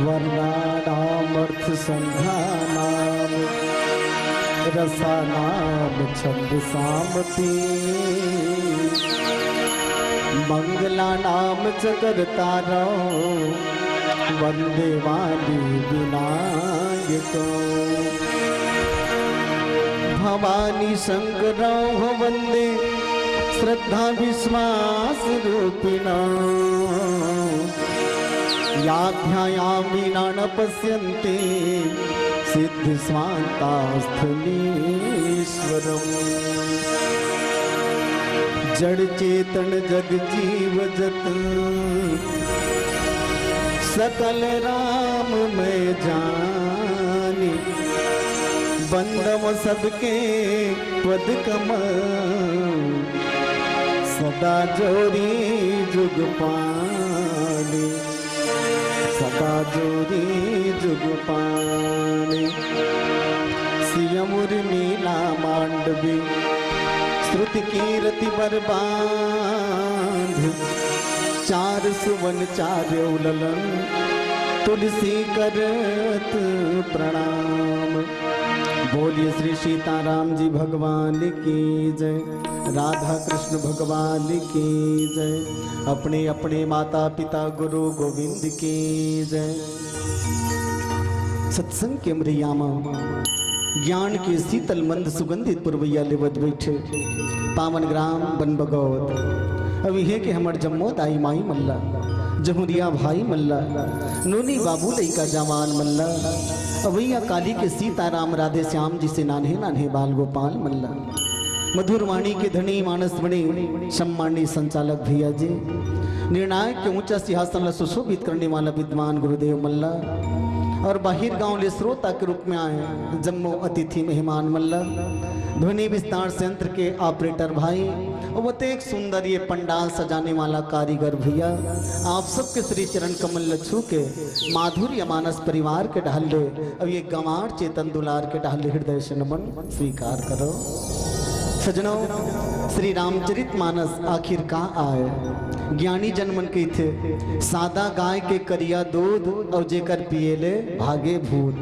वर्णानामर्थ संधानाम रसानाम छंद सामती मंगलानाम जगरतारो वंदे वाली विनायको भवानी शंकरो वंदे श्रद्धा विश्वास रूपिणो याध्यायामि न पश्यन्ते सिद्ध स्वान्तास्थलीश्वरम् जड़ चेतन जग जीव जत सकल राम मैं जानी बंदम सबके पद कमल सदा जोरी जुग पानी सदा जोरी जुग पानी सियमुर नीला मांडवी श्रुति कीर्ति बरबांध चार सुवन चार उललन तुलसी करत प्रणाम। बोलिए श्री सीताराम जी भगवान की जय, राधा कृष्ण भगवान की जय, अपने अपने माता पिता गुरु गोविंद की जय। सत्संग के मरियामा ज्ञान के शीतल मंद सुगंधित पुरवैया लेवत बैठे पावन ग्राम बन बगौत अभी है कि हमर जम्मोत आई माई मल्ला जमुरिया भाई मल्ला नूनी बाबू लइका जवान मल्ला अवैया काली के सीताराम राधे श्याम जी से नान्हे नान्हे बाल गोपाल मल्ला मधुर वाणी के धनी मानस मणि सम्मानी संचालक भैया जी निर्णायक के ऊंचा सिंहासन सुशोभित करने वाला विद्वान गुरुदेव मल्ला और बाहिर गांव ले श्रोता के रूप में आए जम्मू अतिथि मेहमान मल्ला ध्वनि विस्तार संयंत्र के ऑपरेटर भाई और वो एक सुंदर ये पंडाल सजाने वाला कारीगर भैया आप सबके श्री चरण कमल छू के माधुर्य मानस परिवार के ढाले अब ये गंवार चेतन दुलार के ढाले हृदय से नमन स्वीकार करो। सजनों श्री रामचरित मानस आखिर कहाँ आए ज्ञानी जनमन के थे सादा गाय के करिया दूध और जेकर पिएले भागे भूत।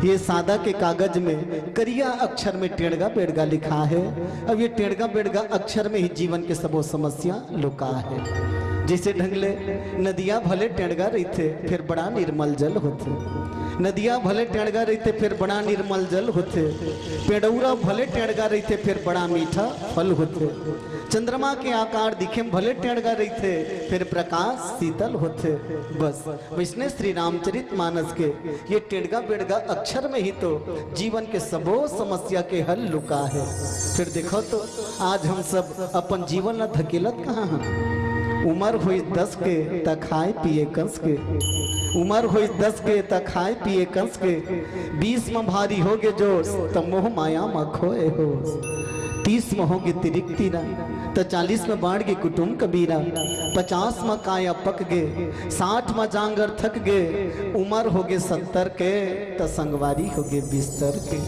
ये सादा के कागज में करिया अक्षर में टेढ़गा बेड़गा लिखा है। अब ये टेढ़गा बेड़गा अक्षर में ही जीवन के सबो समस्या लुका है। जैसे ढंगले नदिया भले टेढ़गा रहते फिर बड़ा निर्मल जल होते, नदिया भले टेढ़गा रहते फिर बड़ा निर्मल जल होते, पेड़ौरा भले टेढ़गा रहते फिर बड़ा मीठा फल होते, चंद्रमा के आकार दिखे भले टेढ़गा रहते फिर प्रकाश शीतल होते। बस वैष्णव श्री रामचरित मानस के ये टेढ़गा बेड़गा अक्षर में ही तो जीवन के सबो समस्या के हल लुका है। फिर देखो तो आज हम सब अपन जीवन न धकेलत कहाँ हैं। उम्र हुई 10 के तक खाए पिए कंस के, उम्र हुई 10 के तक खाए पिए कंस के, 20 में भारी हो गए जो तब मोह माया में खोए हो। 30 में होगे तिरिक्ति ना, तो 40 में बाढ़ के कुटुंब कबीरा, 50 में काया पक गए, 60 में जांगर थक गए, उम्र हो गए 70 के, तो संगवारी हो गए बिस्तर के।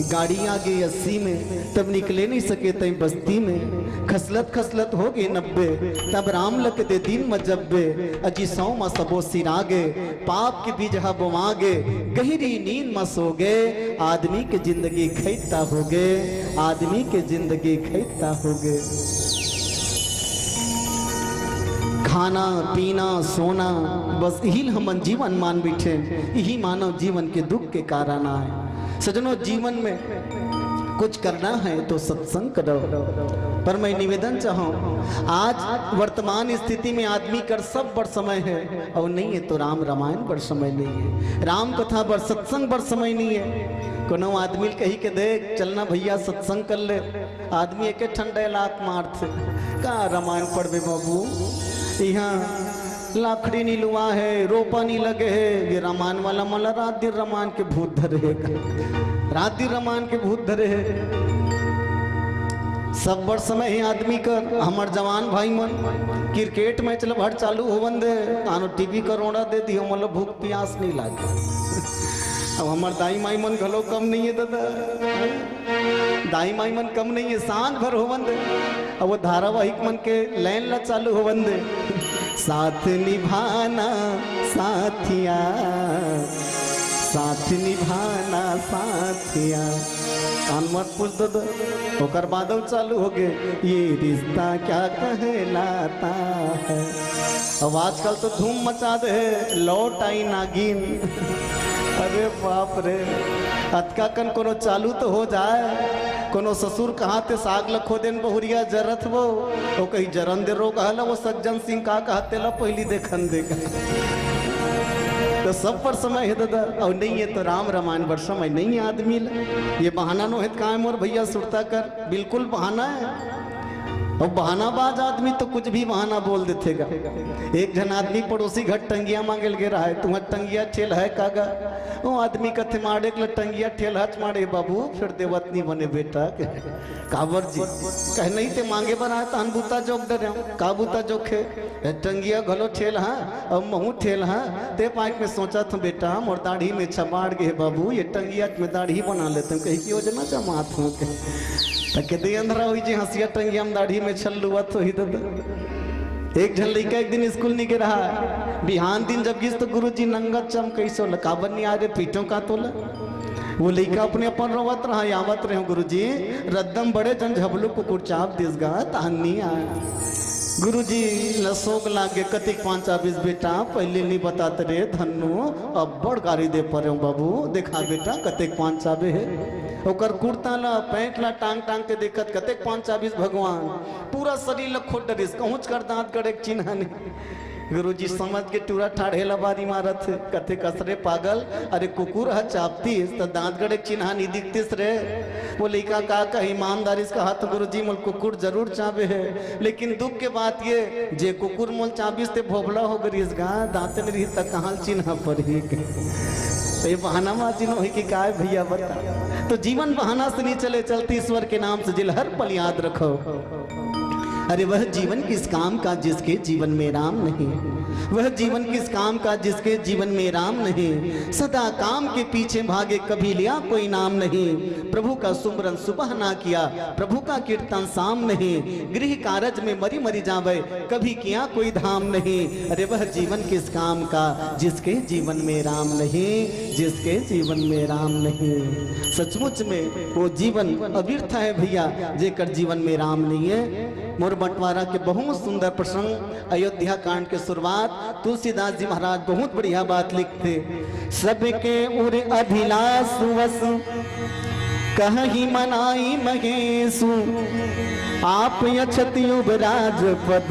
गाड़ी आ गई 80 में, तब निकले नहीं सके तई बस्ती में, खसलत खसलत हो गए 90, तब राम लक दे दिन मजब्बे, अजी 100 में सबो सिरा गए, पाप के बीजहा बुमा गए, गहरी नींद में सो गए, आदमी के जिंदगी खैता हो गए, आदमी के जिंदगी खैता हो गए। खाना पीना सोना बस यही हम जीवन मान बैठे, यही मानव जीवन के दुख के कारण है। सजनों, जीवन में कुछ करना है तो सत्संग करो। पर मैं निवेदन चाहूँ, आज वर्तमान स्थिति में आदमी कर सब बड़ समय है, और नहीं है तो राम रामायण बड़ समय नहीं है, राम कथा बड़ सत्संग बड़ समय नहीं है। कोनो आदमी कही के देख चलना भैया सत्संग कर ले, आदमी एक ठंडे लाख मारते का रामायण पढ़बे बाबू, यहाँ लाखड़ी नहीं लुआ है, रोपा नहीं लगे है, ये रामायण वाला मला रात दिन रामायण के भूत धरे है, रात दिन रामायण के भूत धरे है। सब बड़ समय ही आदमी कर हमार जवान भाई मन क्रिकेट मैच भर चालू हो बंदे आनो टीवी का रोड़ा दे दियो, मतलब भूख प्यास नहीं लागे। अब हमार दाई माई मन घलो कम नहीं है दादा, दाई माई मन कम नहीं है, सांझ भर हो बंदे। अब वो धारावाहिक मन के लाइन ला चालू हो बंदे, साथ निभाना साथिया, साथ निभाना साथिया, मत पूछ दो होकर बादल चालू हो गए, ये रिश्ता क्या कहलाता है। अब आजकल तो धूम मचा दे लौट आई नागिन, अरे बाप रे, अतका कन कोनो चालू तो हो जाए, कोनो ससुर कहाँ ते साग लखो देन बहुरिया जरत वो कहीं जरन दे रो कहला, वो सज्जन सिंह का कहते ला पहली देखन दे तो सब पर समय है दादा, और नहीं है तो राम रामायण पर समय नहीं है आदमी ला। ये बहाना नो है कहाँ मोर भैया सुरता कर, बिल्कुल बहाना है। और बहानाबाज आदमी तो कुछ भी बहाना बोल देतेगा। एक जन आदमी पड़ोसी घर टंगिया मांगे लगे रहा है, तुम्हारा टंगिया ठेल है कागा, वो आदमी कथे मारे के टंगिया ठेल हच मारे बाबू, फिर देवतनी बने बेटा काबर जी कह नहीं ते मांगे बना तो अनबूता जोक डर काबूता जोखे टंगिया घलो ठेल हाँ अब महू ठेल हाँ ते पाइक में सोचा था बेटा मोर दाढ़ी में छबाड़ गए बाबू, ये टंगिया में दाढ़ी बना लेते हैं, कहीं की योजना जमात हूँ के दे अंधरा हुई जी हंसिया टंगिया में दाढ़ी में छल्लुआ तो ही दादा। एक जन लड़का एक दिन स्कूल नहीं के रहा, बिहान दिन जब गिस तो गुरुजी नंगा चम कैसो काबर नहीं आ रहे पीठों का तोला, वो लड़का अपने अपन रोवत रहा यावत रहे गुरुजी रद्दम बड़े जन झबलू कुकुर चाप दिस गा तहनी आया। गुरुजी लसोक लागे कतिक 5-20 बेटा पहले नहीं बताते रे धन्नु, अब बड़ गाड़ी दे पर बाबू देखा बेटा कतिक 5 है, ओकर कुर्ता ला पैंट ला टांग टांग के देखत कतेक 5-20 भगवान, पूरा शरीर ला खोट डरिस कहूँच कर दांत कर एक चिन्ह नहीं। गुरुजी समझ के टूरा ठाढ़ेला बारी मारत कथे कसरे पागल, अरे कुकुर है चापतीस तो दांत गड़े चिन्हा नहीं दिखतीस रे। वो लड़का का ईमानदारी से कहा तो गुरुजी मोल कुकुर जरूर चाबे है, लेकिन दुख के बात ये जे कुकुर मोल चाबीस ते भोबला हो गई गा दांत नहीं रही तक कहाँ चिन्ह पर ही तो ये बहाना माजी नो है कि काय भैया बता। तो जीवन बहाना से नहीं चले, चलते ईश्वर के नाम से जिल हर पल याद रखो। अरे वह जीवन किस काम का जिसके जीवन में राम नहीं, वह जीवन किस काम का जिसके जीवन में राम नहीं, सदा काम के पीछे भागे कभी लिया कोई नाम नहीं, प्रभु का सुमरन सुबह ना किया प्रभु का कीर्तन शाम नहीं, गृह कारज में मरी मरी जावे कभी किया कोई धाम नहीं। अरे वह जीवन किस काम का जिसके जीवन में राम नहीं, जिसके जीवन में राम नहीं। सचमुच में वो जीवन अव्यर्थ है भैया जेकर जीवन में राम नहीं है। मोर बंटवारा के बहुत सुंदर प्रसंग, अयोध्या कांड के शुरुआत तुलसीदास जी महाराज बहुत बढ़िया बात लिखते, सबके उर अभिलाष वस कहीं मनाई महेशु, आप यछत युवराज पद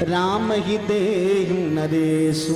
राम ही देहु नरेशु।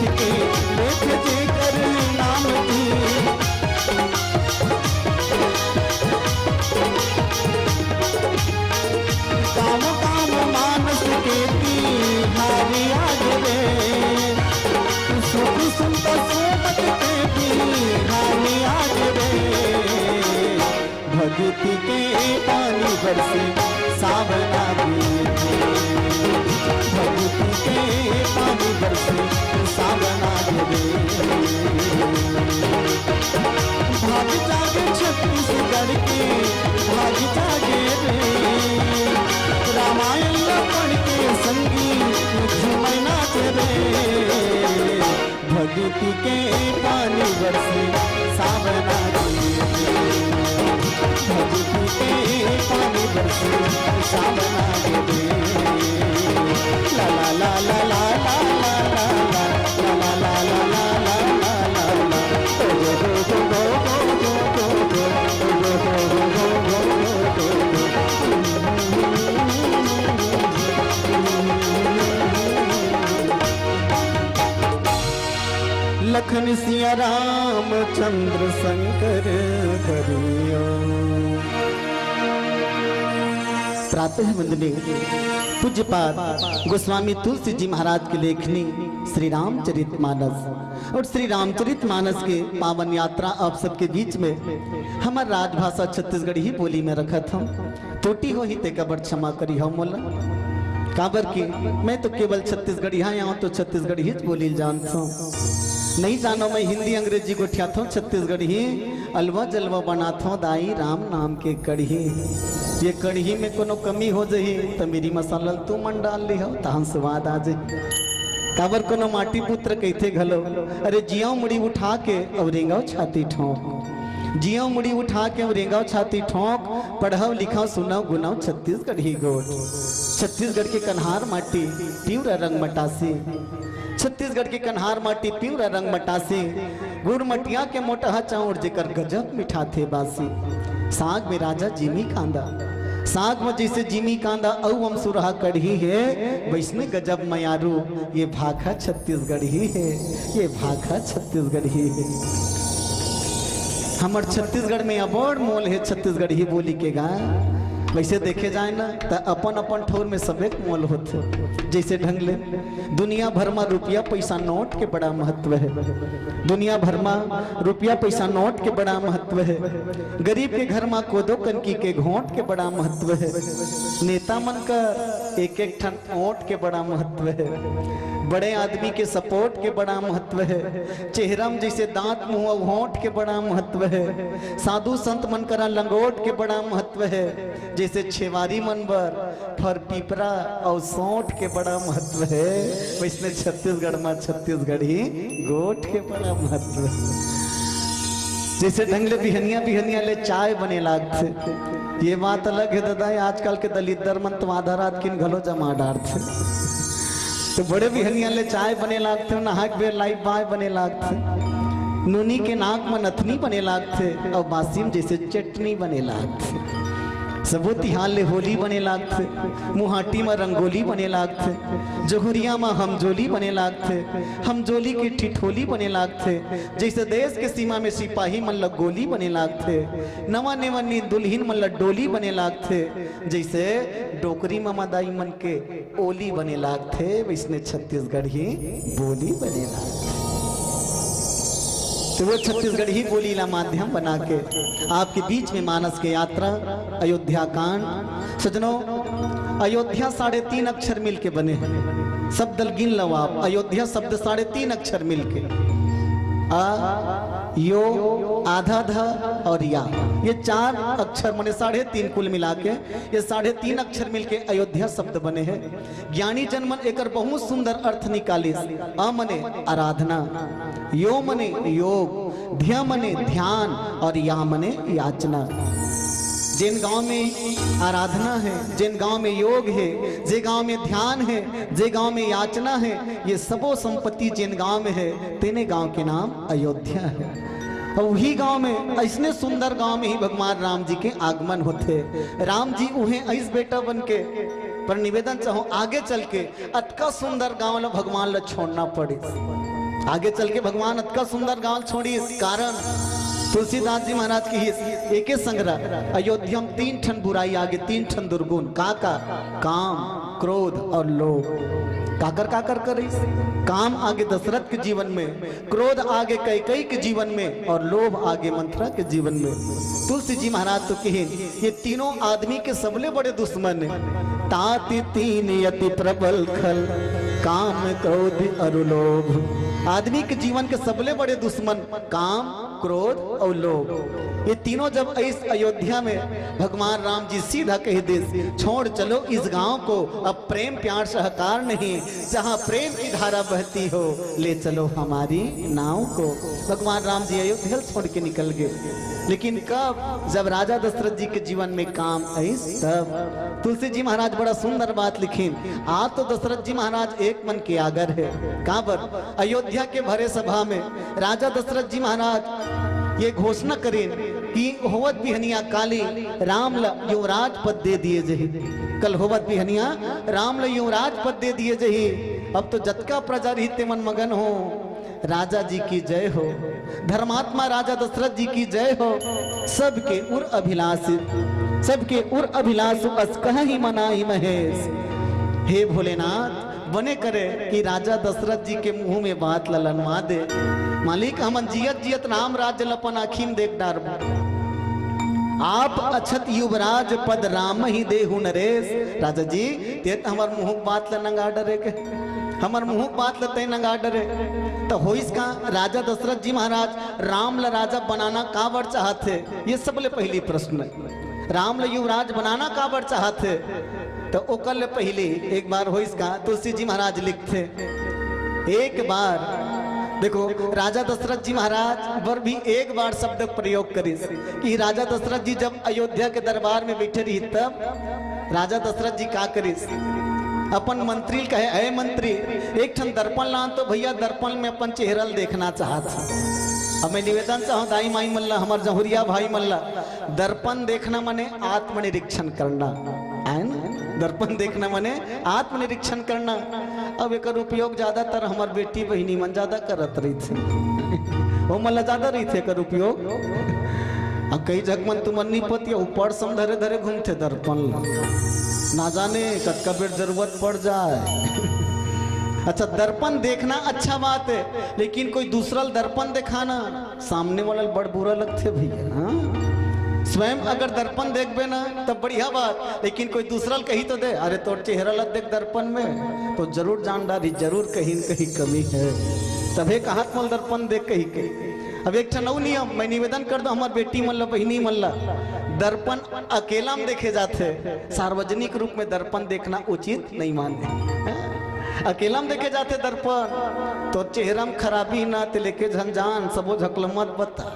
लिख के लेख जे कर नाम की काम काम मानस के ती हारी आगरे सुख सुनत सोमत के ती हारी आगरे भक्ति के पानी बरसे सावन आगे भक्ति के पानी बरसे सावन आगे भाग जागे छत्तीसगढ़ के भाग जागे रे रामायण पढ़ के संगीत झूमर नाच रे भक्ति के पानी बरसे सावन आगे भक्ति के पानी बरसे सावन आगे ला ला ला ला ला ला ला ला ला ला ला ला ला ला ला लखन सिया राम चंद्र शंकर करियो। प्रातः वंदने पूज्यपाद गोस्वामी तुलसी जी महाराज की लेखनी श्री रामचरितमानस और श्री रामचरितमानस के पावन यात्रा आप सबके बीच में हमार राजभाषा छत्तीसगढ़ी बोली में रखा था टोटी हो ही ते कबर क्षमा करी हम मोला काबर की मैं तो केवल छत्तीसगढ़ी यहाँ तो छत्तीसगढ़ी ही बोली जानता हूँ नहीं जानो मैं हिंदी अंग्रेजी को ठिया था छत्तीसगढ़ी अलवा जलवा बनाता हूँ दाई राम नाम के कढ़ी ये कढ़ी में कोनो कमी हो जाही तो मेरी मसाला तू मन डाल ली हो तहन स्वाद आ जाए काबर कोनो माटी पुत्र कहते घलो अरे जियाओ मुड़ी उठा के अब रेंगाओ छाती ठोंक जियाओ मुड़ी उठा के अब रेंगाओ छाती ठोंक पढ़ाओ लिखाओ सुनाओ गुनाओ छत्तीसगढ़ी गोट छत्तीसगढ़ के कन्हार माटी तीव्र रंग मटासी छत्तीसगढ़ के कन्हार माटी तीव्र रंग मटासी गुड़ मटिया के मोटा चाउर जेकर गजब मिठा थे बासी साग में राजा जिमी कांदा साग में जैसे जिमी कांदा औ हम सुरहा कढ़ी है वैसने गजब मयारू ये भाखा छत्तीसगढ़ी है ये भाखा छत्तीसगढ़ी है हमार छत्तीसगढ़ में अबड़ मोल है छत्तीसगढ़ी बोली के गा वैसे देखे जाए ना तो अपन अपन ठोर में सबे मोल होते जैसे ढंग ले दुनिया भर में रुपया पैसा नोट के बड़ा महत्व है दुनिया भर में रुपया पैसा नोट के बड़ा महत्व है गरीब के घर में कोदो कनकी के घोंट के बड़ा महत्व है नेता मन का एक एक ठन ओट के बड़ा महत्व है बड़े आदमी के सपोर्ट के बड़ा महत्व है चेहरा में जैसे दांत मुंह होंठ के बड़ा महत्व है साधु संत मन करा लंगोट के बड़ा महत्व है जैसे छेवारी मनबर फर पीपरा और सौंठ के बड़ा महत्व है वैसे छत्तीसगढ़ में छत्तीसगढ़ी गोट के बड़ा महत्व है जैसे ढंगले बिहनिया ले चाय बने लागते ये बात अलग है दादा आजकल के दलित मन तो आधा रात किन घलो जमा डारते तो बड़े बिहनिया ले चाय बने लागते नहाक बेर लाइफ बाय बने लागते नूनी के नाक में नथनी बने लागते और बासीम जैसे चटनी बने लागते सबो तिहार ले होली बने लागते मुहाटी में रंगोली बने लागते जोहरिया में हमजोली बने लागते हमजोली की ठिठोली बने लागते जैसे देश के सीमा में सिपाही मन ल गोली बने लागते नवा नेवनी दुल्हिन मन ल डोली बने लागते जैसे डोकरी में मदाई मन के ओली बने लागते वैसने छत्तीसगढ़ी बोली बने लागते तो वो छत्तीसगढ़ी बोली ला माध्यम बना के आपके बीच में मानस के यात्रा अयोध्या कांड सजनों अयोध्या 3.5 अक्षर मिल के बने हैं शब्द गिन लो आप अयोध्या शब्द 3.5 अक्षर मिल के आ यो आधा ध और या ये 4 अक्षर मने 3.5 कुल मिला के ये 3.5 अक्षर मिलके अयोध्या शब्द बने हैं ज्ञानी जन मन एकर बहुत सुंदर अर्थ निकाली अ मने आराधना यो मने योग ध्या मने ध्यान और या मने याचना जिन गांव में आराधना है जिन गांव में योग है जे गांव में ध्यान है जे गांव में याचना है ये सबो संपत्ति जिन गांव में है तेने गांव के नाम अयोध्या है और वही गांव में ऐसने सुंदर गांव में ही भगवान राम जी के आगमन होते राम जी उन्हें ऐस बेटा बन के पर निवेदन चाहो आगे चल के अटका सुंदर गांव ला भगवान ला छोड़ना पड़े आगे चल के भगवान अतका सुंदर गाँव छोड़ी इस कारण तुलसीदास जी महाराज की एक संग्रह अयोध्या में 3 ठन बुराई आगे 3 ठन दुर्गुण का काम क्रोध और लोभ काकर कर काम आगे दशरथ के जीवन में, क्रोध आगे कैकेयी के जीवन में और लोभ आगे मंथरा के जीवन में। तुलसी जी महाराज तो कहे ये तीनों आदमी के सबले बड़े दुश्मन है। ताति तीन यति प्रबल खल काम क्रोध और लोभ। आदमी के जीवन के सबले बड़े दुश्मन काम क्रोध और लोभ। ये तीनों जब इस अयोध्या में भगवान राम जी सीधा कह दे छोड़ चलो इस गांव को, अब प्रेम प्यार सहकार नहीं, जहां प्रेम की धारा बहती हो ले चलो हमारी नाव को। भगवान राम जी अयोध्या छोड़ के निकल गए। लेकिन कब? जब राजा दशरथ जी के जीवन में काम आई तब। तुलसी जी महाराज बड़ा सुंदर बात लिखीन। आज तो दशरथ जी महाराज एक मन के आगर है। कहां पर? अयोध्या के भरे सभा में राजा दशरथ जी महाराज ये घोषणा करें कि होवत बिहनिया काली राम ल युवराज पद दे दिए जही। कल होवत बिहनिया राम ल युवराज पद दे दिए जही। अब तो जतका प्रजा रही मन मगन हो। राजा जी की जय हो, धर्मात्मा राजा दशरथ जी की जय हो। सबके उर अभिलाष, सबके उर अभिलाष अस कहि मनाहि महेश। हे भोलेनाथ बने करे कि राजा दशरथ जी के मुंह में बात ललनवा दे। मालिक हमन जियत जियत राम राज्य लपन आखिम देख डार। आप अछत युवराज पद राम ही देहु नरेश। राजा जी ते हमार मुंह बात लनंगा डरे के, हमार मुंह बात लते नंगा डरे। तो हो इसका राजा दशरथ जी महाराज राम ल राजा बनाना काबर चाहते? ये सबले पहली प्रश्न। राम ल युवराज बनाना काबर चाहते? तो ओकर ले पहले एक बार हो इसका तुलसी जी महाराज लिखते एक बार देखो राजा दशरथ जी महाराज पर भी एक बार शब्द प्रयोग करी कि राजा दशरथ जी जब अयोध्या के दरबार में बैठे रही तब राजा दशरथ जी का करी अपन मंत्री कहे अय मंत्री एक ठन दर्पण ला तो भैया दर्पण में अपन चेहरा देखना चाहता। हमें निवेदन चाहो दाई माई मल्ला हमार जहुरिया भाई मल्ला दर्पण देखना मने आत्मनिरीक्षण करना है ना। दर्पण देखना मने आत्मनिरीक्षण करना। अब एक उपयोग ज्यादातर हमार बेटी बहनी मन ज्यादा करत रही थे। वो मल्ला ज्यादा रही थे कर उपयोग। कई जगमन तुमन नहीं पति ऊपर सम धरे धरे घूमते दर्पण ना जाने कद का बेर जरूरत पड़ जाए। अच्छा दर्पण देखना अच्छा बात है, लेकिन कोई दूसरा दर्पण दिखाना सामने वाला बड़ बुरा लगते भैया। स्वयं अगर दर्पण देखबे ना तब बढ़िया बात, लेकिन कोई दूसरा कही तो दे अरे तोर चेहरा लग देख दर्पण में तो जरूर जानदारी जरूर कहीं कहीं कमी है। तबे कहात मल दर्पण देख कहीं कहीं। अब एक नौ नियम मैं निवेदन कर दो हमार बेटी मल्ला बहनी मल्ला दर्पण अकेला में देखे जाते, सार्वजनिक रूप में दर्पण देखना उचित नहीं मानते। अकेला में देखे जाते दर्पण तो चेहरा में खराबी ना ते लेके झंझान सबो झकल मत बता।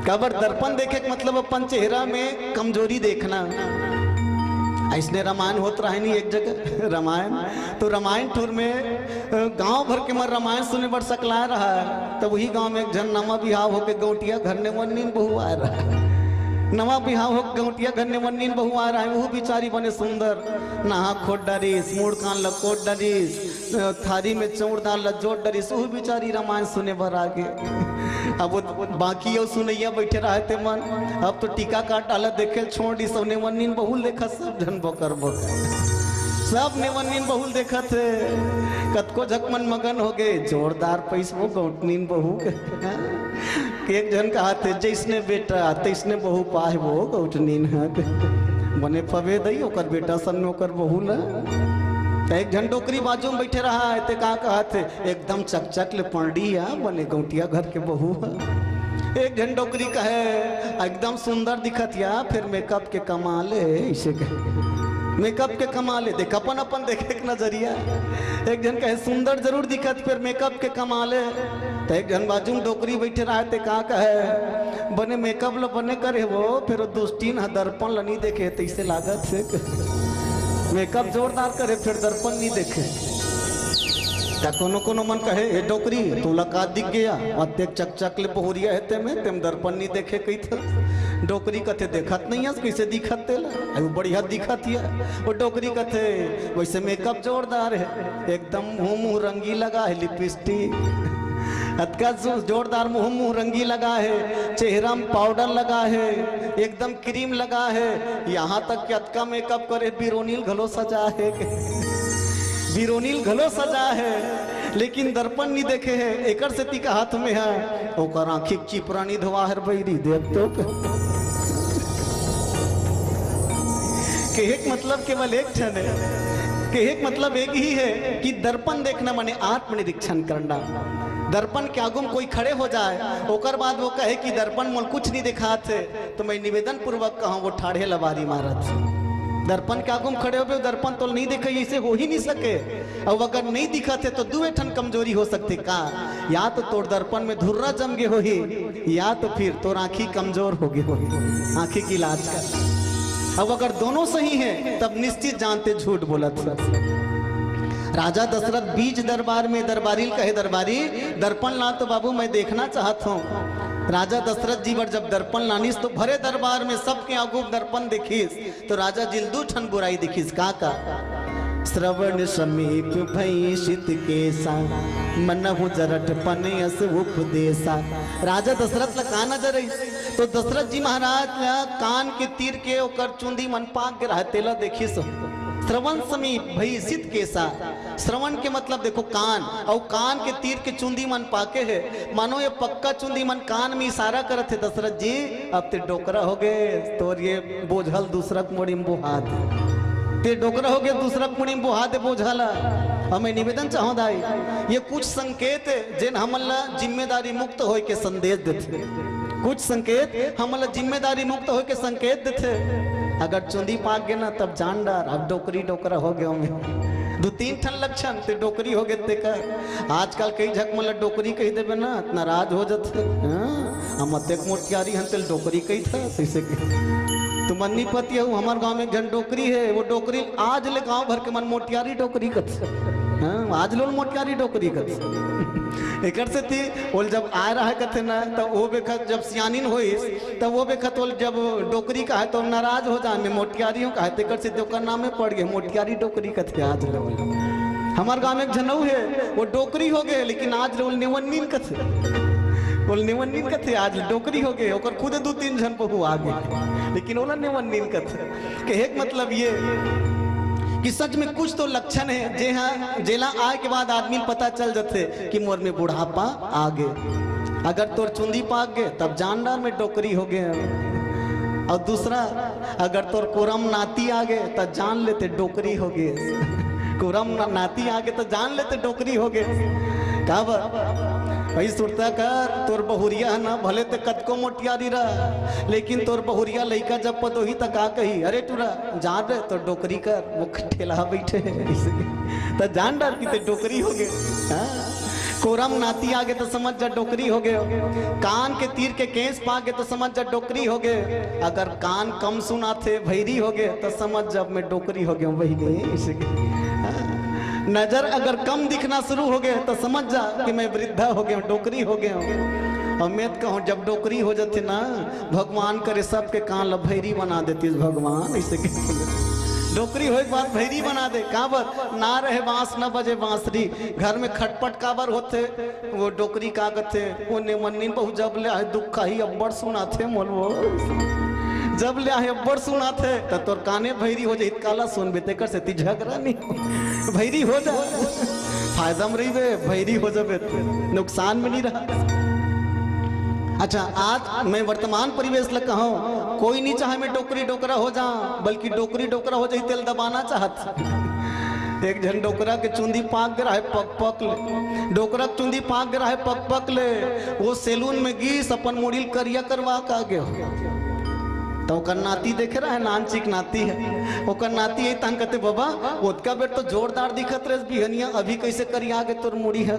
कबर दर्पण देखे मतलब अपन चेहरा में कमजोरी देखना। ऐसने रामायण होत रहे नहीं एक जगह रामायण तो रामायण ठुर में गांव भर के मर रामायण सुने बड़ सकला रहा है। तो वही गांव में एक जन नवा बिहाव होके गौटिया घर ने वन्नीन बहु आ रहा है। नवा बिहाव हो गौटिया घर ने वन्नीन बहु आ रहा है। वो बेचारी बने सुंदर नहा खोट डरीस मुड़ कान लकोट डरीस थारी में चौड़ डाल जोट डरीस। वो बेचारी रामायण सुने भर आगे। अब बाकी यो सुनैया बैठे रहते मन अब तो टीका काट डाला देखे छोड़ दी सब नेवनीन बहुल देखा सब जन बकर सब नेवनीन बहुल देखा थे। कतको झकमन मगन हो गए जोरदार पैसो गौटनीन बहू एक जन कहा थे जैसने बेटा तैसने बहू पाए वो गौटनीन है बने फवे दई ओकर बेटा सन में ओकर बहू ला। एक जन डोकरी बाजू में बैठे रहा है ते कहा कहा थे एकदम चकचक ले पंडिया बने गौटिया घर के बहू। एक जन डोकरी कहे एकदम सुंदर दिखत या फिर मेकअप के कमाल है इसे मेकअप के कमाल है देख अपन अपन देखे के नजरिया। एक जन कहे सुंदर जरूर दिखत फिर मेकअप के कमाल है। तो एक जन बाजू में डोकरी बैठे रहा थे कहा कहे बने मेकअप लो बने करे वो फिर दुष्टीन दर्पण ल नहीं देखे तैसे लागत से मेकअप जोरदार करे फिर दर्पण नहीं देखे। क्या कोनो कोनो मन कहे ए डोकरी तू लका दिख गया और देख चक चक ले बहुरिया है ते में तेम दर्पण नहीं देखे कही था डोकरी कथे देखत नहीं है कैसे दिखत तेला वो बढ़िया दिखत है। वो डोकरी कथे वैसे मेकअप जोरदार है, एकदम मुंह रंगी लगा है, लिपस्टिक अतका जोरदार मुंह रंगी लगा है, चेहरा में पाउडर लगा है, एकदम क्रीम लगा है, यहाँ तक कि अतका मेकअप करे बिरोनील घलो सजा है, बिरोनील घलो सजा है, लेकिन दर्पण नहीं देखे है। एकर से तीका हाथ में है ओकर आँखी चिपरानी धोआ है बैरी देख तो एक मतलब केवल एक क्षण है, एक मतलब एक ही है कि दर्पण देखना माने आत्मनिरीक्षण करना। दर्पण के आगुम कोई खड़े हो जाए ओकर बाद वो कहे कि दर्पण मोल कुछ नहीं दिखात है, तो मैं निवेदन पूर्वक कहूँ वो ठाढ़े लबारी मारत। दर्पण के आगुम खड़े हो दर्पण तो नहीं दिखे, ऐसे हो ही नहीं सके। अब अगर नहीं दिखत है तो दुए ठन कमजोरी हो सकती का, या तो तोर दर्पण में धुर्रा जम गे हो ही, या तो फिर तोर आँखी कमजोर हो गई हो, आँखी की इलाज कर। अब अगर दोनों सही है तब निश्चित जानते झूठ बोलत। राजा दशरथ बीच दरबार में दरबारी कहे दरबारी दर्पण ला तो बाबू मैं देखना चाहता हूँ। राजा दशरथ जी बर जब दर्पण लानिस तो भरे दरबार में सबके आगू दर्पण देखिस तो राजा जिल्दू ठन बुराई देखिस का श्रवण समीप भई शीत केसा मनहु जरट पनयस उपदेशा। राजा दशरथ ला का नजर तो दशरथ जी महाराज कान के तीर के ओकर चुंदी मन पाक के रहते ला देखिस। श्रवण समीप भई शीत केसा, श्रवण के मतलब देखो कान, और कान के तीर के चुंदी मन पाके है, मानो ये पक्का चुंदी मन कान में इशारा करत है दशरथ जी अब ते डोकरा हो गए, तो ये बोझल दूसरा मोड़ी में बुहात ते डोकरा हो गया दूसरा कुणी में बुहाते बोझाला। हमें निवेदन चाहो दाई ये कुछ संकेत जिन हमला जिम्मेदारी मुक्त होय के संदेश देते, कुछ संकेत हमला जिम्मेदारी मुक्त होय के संकेत देते। अगर चुंदी पाक गए ना तब जान डार अब डोकरी डोकरा हो गया में दो तीन ठन लक्षण ते डोकरी हो गए ते का। आजकल कई झक मतलब डोकरी कही देवे ना नाराज हो जाते, हम अत्यक मोटियारी हम तेल डोकरी कही था ऐसे तो मन्नी पति है हमारे गांव में घन डोकरी है, वो डोकरी आज ले गांव भर के मन मोटियारी डोकरी कत, आज लोग मोटियारी डोकरी कत एक से थी बोल जब आ रहा है कथे ना तो वो बेखत जब सियानिन होई तब वो बेखत बोल जब डोकरी का है तो नाराज हो जाने मोटियारियों का है तेकर से दोकर नाम में पड़ गए मोटियारी डोकरी कथे। आज लोग हमारे गांव में एक जनऊ है वो डोकरी हो गए, लेकिन आज लोग निवन्नीन कथे बोल निवन्नीन कथे आज डोकरी हो गए ओकर खुद दो तीन जन बहु आ गए, लेकिन ओला निवन्नीन कथे के एक मतलब ये कि सच में कुछ तो लक्षण है जे हाँ जेला आए के बाद आदमी पता चल जाते कि मोर में बुढ़ापा आ गए। अगर तोर चुंदी पाक गए तब जानदार में डोकरी हो गए, और दूसरा अगर तोर कोरम नाती आ गए तब जान लेते डोकरी हो गए, कोरम नाती आ गए तो जान लेते डोकरी हो गए। का भाई सुरता कर तोर बहुरिया ना भले ते कद को मोटियारी रहा, लेकिन तोर बहुरिया लइका जब पतो ही तक आ कही अरे टूरा जान रहे तो डोकरी कर मुख ठेला बैठे तो जान डर की ते डोकरी हो गए। कोरम नाती आगे तो समझ जा डोकरी हो गए, कान के तीर के केस पा गए तो समझ जा डोकरी हो गए, अगर कान कम सुना थे भैरी हो गए तो समझ जब मैं डोकरी हो गया वही गई। नजर अगर कम दिखना शुरू हो गए तो समझ जा कि मैं वृद्धा हो गया डोकरी हो गया। और मैं कहूँ जब डोकरी हो जाती ना भगवान करे सबके कान ला भैरी बना देती भगवान, ऐसे डोकरी हो एक बात भैरी बना दे काबर ना रहे बांस न बजे बांसुरी, घर में खटपट काबर होते वो डोकरी कागत थे वो निमन्नी बहु जब ले आए दुख ही अब्बड़ सुना थे मोल वो जब ले आए अब्बड़ सुना थे तो तोर काने भैरी हो जाए काला सुन बेते कर से ती झगड़ा नहीं भैरी हो जा फायदा में रही बे भैरी हो जाए नुकसान में नहीं रहा। अच्छा आज मैं वर्तमान परिवेश लग कहूँ कोई नहीं चाहे मैं डोकरी डोकरा हो जाऊं, बल्कि डोकरी डोकरा हो जाए तेल दबाना चाहत। एक जन डोकरा के चुंदी पाक गिरा है पक पक ले, डोकरा के चुंदी पाक गिरा है पक पक ले, वो सैलून में गीस अपन मुड़ील करिया करवा का गए तो ओकर नाती देखे रहा है नानचिक नाती है ओकर नाती है तन कहते बाबा ओतका बेट तो जोरदार दिखत रहे बिहनिया अभी कैसे करी आगे तोर मुड़ी है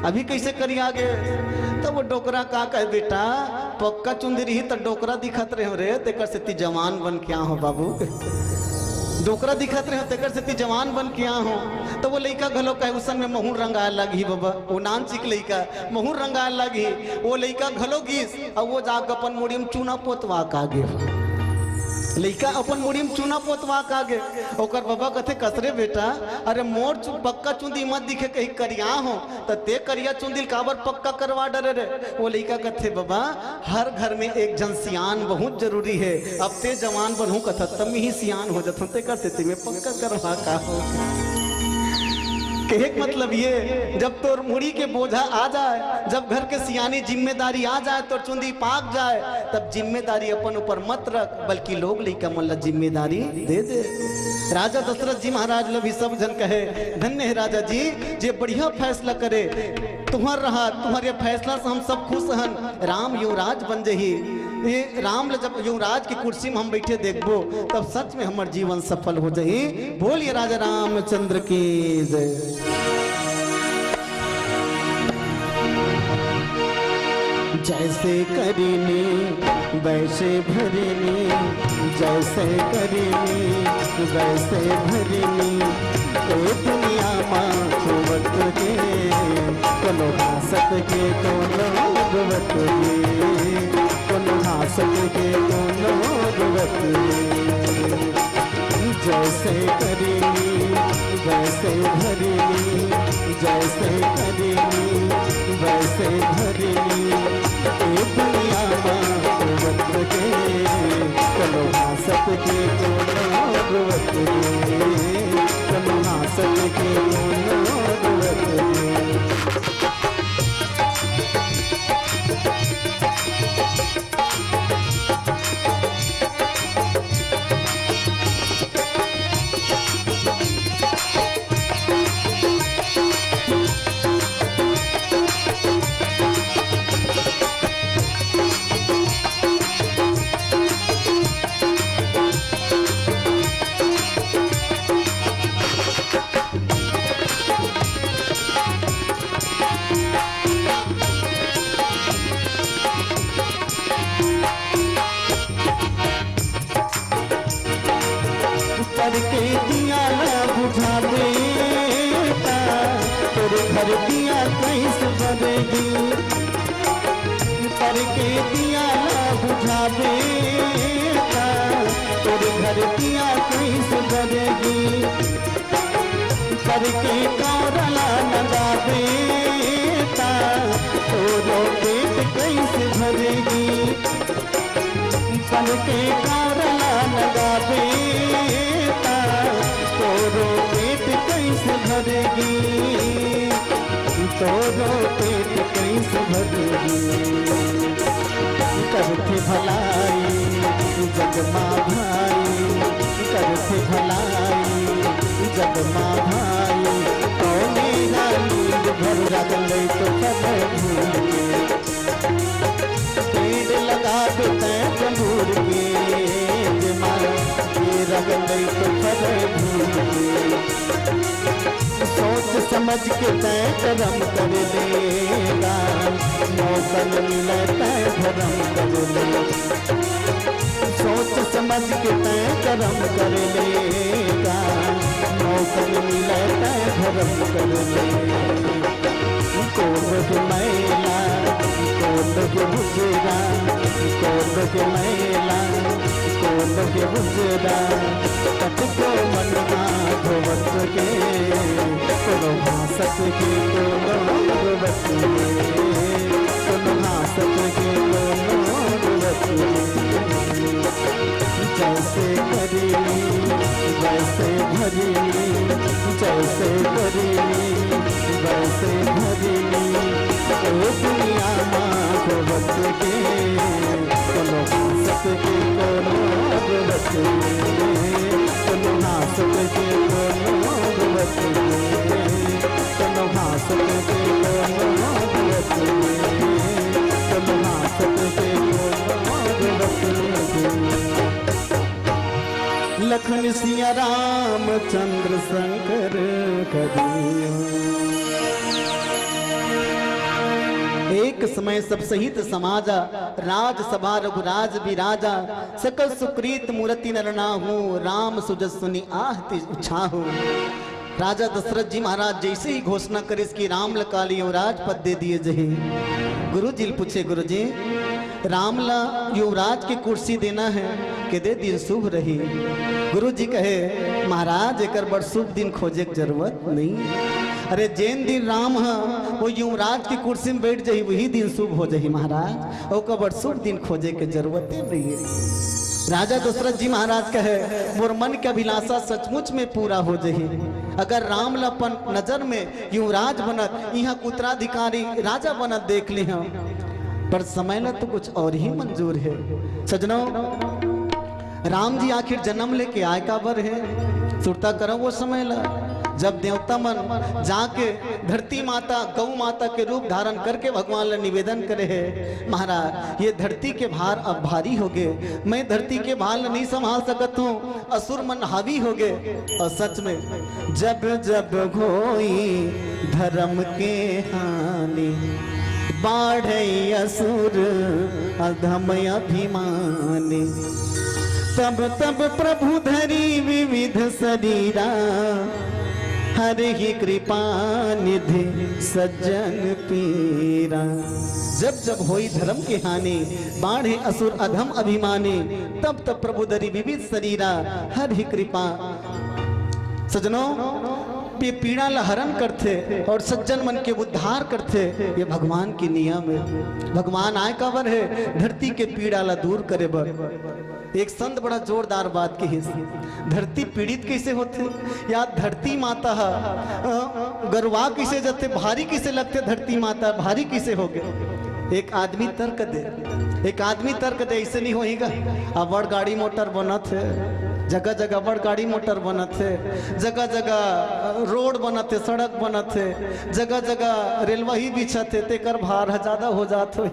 अभी कैसे करी आगे। तो वो डोकरा का कहे बेटा पक्का चुंदी रही तो डोकरा दिखत रहे हो रे तेकर से ती जवान बन क्या हो बाबू डोकरा दिखत रहे तेकर से ती जवान बन के हो तो वो लइका घलो कहे उसन में महूर रंगाए लगी बाबा वो नान चिक लइका महूर रंगाए लगी वो लइका घलो गीस और वो जाग अपन मुड़ी में चूना पोतवा का गे लइका अपन मुड़ी में चूना पोतवा का गे ओकर बाबा कथे कसरे बेटा अरे मोर पक्का चुंदी मत दिखे कहीं करिया हो तो ते करिया चुंदी काबर पक्का करवा डरे रे वो लइका कथे बाबा हर घर में एक जन सियान बहुत जरूरी है अब ते जवान बनू कथा तम ही सियान हो जाता ते कर से में पक्का करवा का हो एक मतलब ये जब तोर मुड़ी के बोझा आ जाए जब घर के सियानी जिम्मेदारी आ जाए तो चुंदी पाक जाए तब जिम्मेदारी अपन ऊपर मत रख बल्कि लोग लइका मन जिम्मेदारी दे दे। राजा दशरथ जी महाराज लो भी सब जन कहे धन्य है राजा जी जे बढ़िया फैसला करे तुम्हार रहा तुम्हारे फैसला से हम सब खुश हन राम युवराज बन जही ये राम जब युवराज की कुर्सी में हम बैठे देखबो तब सच में हमार जीवन सफल हो जाही। बोलिए राजा रामचंद्र की जय। जैसे करीनी वैसे भरनी जैसे करीनी वैसे भरनी ए दुनिया माँ खुवत के कोनो हासत के कोनो रुवत के कोनो हासत के कोनो रुवत के जैसे करीनी वैसे भरनी जैसे करीनी वैसे भरनी ए दुनिया माँ रुवत के कोनो हासत के कोनो रुवत के कोनो हासत के कोनो रुवत के। करके दिया न बुझा बेटा तेरे घर दिया कैसे बनेगी करके दिया न बुझा बेटा तेरे घर दिया कैसे बनेगी करके कौरला लगा बेटा तोरो पेट कैसे भरेगी करके कौरला लगा बेटा तोरो पेट कैसे भरेगी तोरो पेट कैसे भरेगी करके भलाई जग माँ भाई करके भलाई जग माँ भाई कौने नींद भर रख ले तो पेड़ लगा देते जमूर के रग गई तो सोच समझ के तय कर्म कर लेगा मौसम मिले तय धर्म कर ले सोच समझ के तय कर्म कर लेगा मौसम मिले तय धर्म कर ले कोल के मैला कोल के बुझेगा कोल के मैला कोल के बुझेगा कटको मनमा धोवत के कोनो हासत के कोनो रुवत के कोनो हासत के कोनो रुवत के जैसे करीनी वैसे भरीनी जैसे करीनी वैसे भरीनी ओ दुनिया माँ धोवत के कोनो हासत के कोनो रुवत के कोनो हासत के कोनो रुवत के कोनो हासत के कोनो रुवत के कोनो हासत के कोनो रुवत के। लखन सिया राम चंद्र शंकर कदिया एक समय सब सहित समाजा, राजसभा रघुराज विराजा, सकल सुकृत मूर्ति नरनाहु, राम सुजस्वनी आहति उछाहु। राजा दशरथ जी महाराज जैसे ही घोषणा करे इसकी राम लकाली युवराज पद दे दिए जही। गुरु जी पूछे, गुरु जी रामला युवराज की कुर्सी देना है कि दे दिन शुभ रही। गुरु जी कहे, महाराज एक बड़ शुभ दिन खोजे की जरूरत नहीं। अरे जैन दिन राम है वो युवराज की कुर्सी में बैठ जाही वही दिन शुभ हो जाही महाराज, वो का बड़ शुभ दिन खोजे की जरूरत नहीं है। राजा दशरथ जी महाराज कहे, मोर मन के अभिलाषा सचमुच में पूरा हो जही। अगर राम लपन नजर में युवराज बनत, यहाँ उत्तराधिकारी राजा बनत देख ली हम, पर समय न तो कुछ और ही मंजूर है। सजनों, राम जी आखिर जन्म लेके आए काबर है, सुरता करो वो समय ला जब देवता मन जाके धरती माता गौ माता के रूप धारण करके भगवान ला निवेदन करे है, महाराज ये धरती के भार अब भारी हो गए, मैं धरती के भार नहीं संभाल सकत हूँ, असुर मन हावी हो गए। और सच में जब जब होई धर्म के हानि, बाढ़े असुर अधम अभिमानी, तब तब प्रभु धरी विविध शरीरा, हर ही कृपा निधि सज्जन पीरा। जब जब होई धर्म की हानि, बाढ़े असुर अधम अभिमानी, तब तब प्रभु धरी विविध शरीरा, हर ही कृपा। सजनों, ये पीड़ा ला हरण करते और सज्जन मन के उद्धार करते, ये भगवान की नियम है। भगवान आए काबर है, धरती के पीड़ा ला दूर करे बर। एक संत बड़ा जोरदार बात की हिस्से, धरती पीड़ित कैसे होते या धरती माता गरवा किसे जाते, भारी किसे लगते, धरती माता भारी किसे हो गए। एक आदमी तर्क दे, एक आदमी तर्क दे, ऐसे नहीं होएगा। अब बड़ गाड़ी मोटर बनत है, जगह जगह बड़ गाड़ी मोटर बनत है, जगह जगह रोड बनत है, सड़क बनत है, जगह जगह रेलवा ही बिछत है, तेकर भार ज्यादा हो जात हो।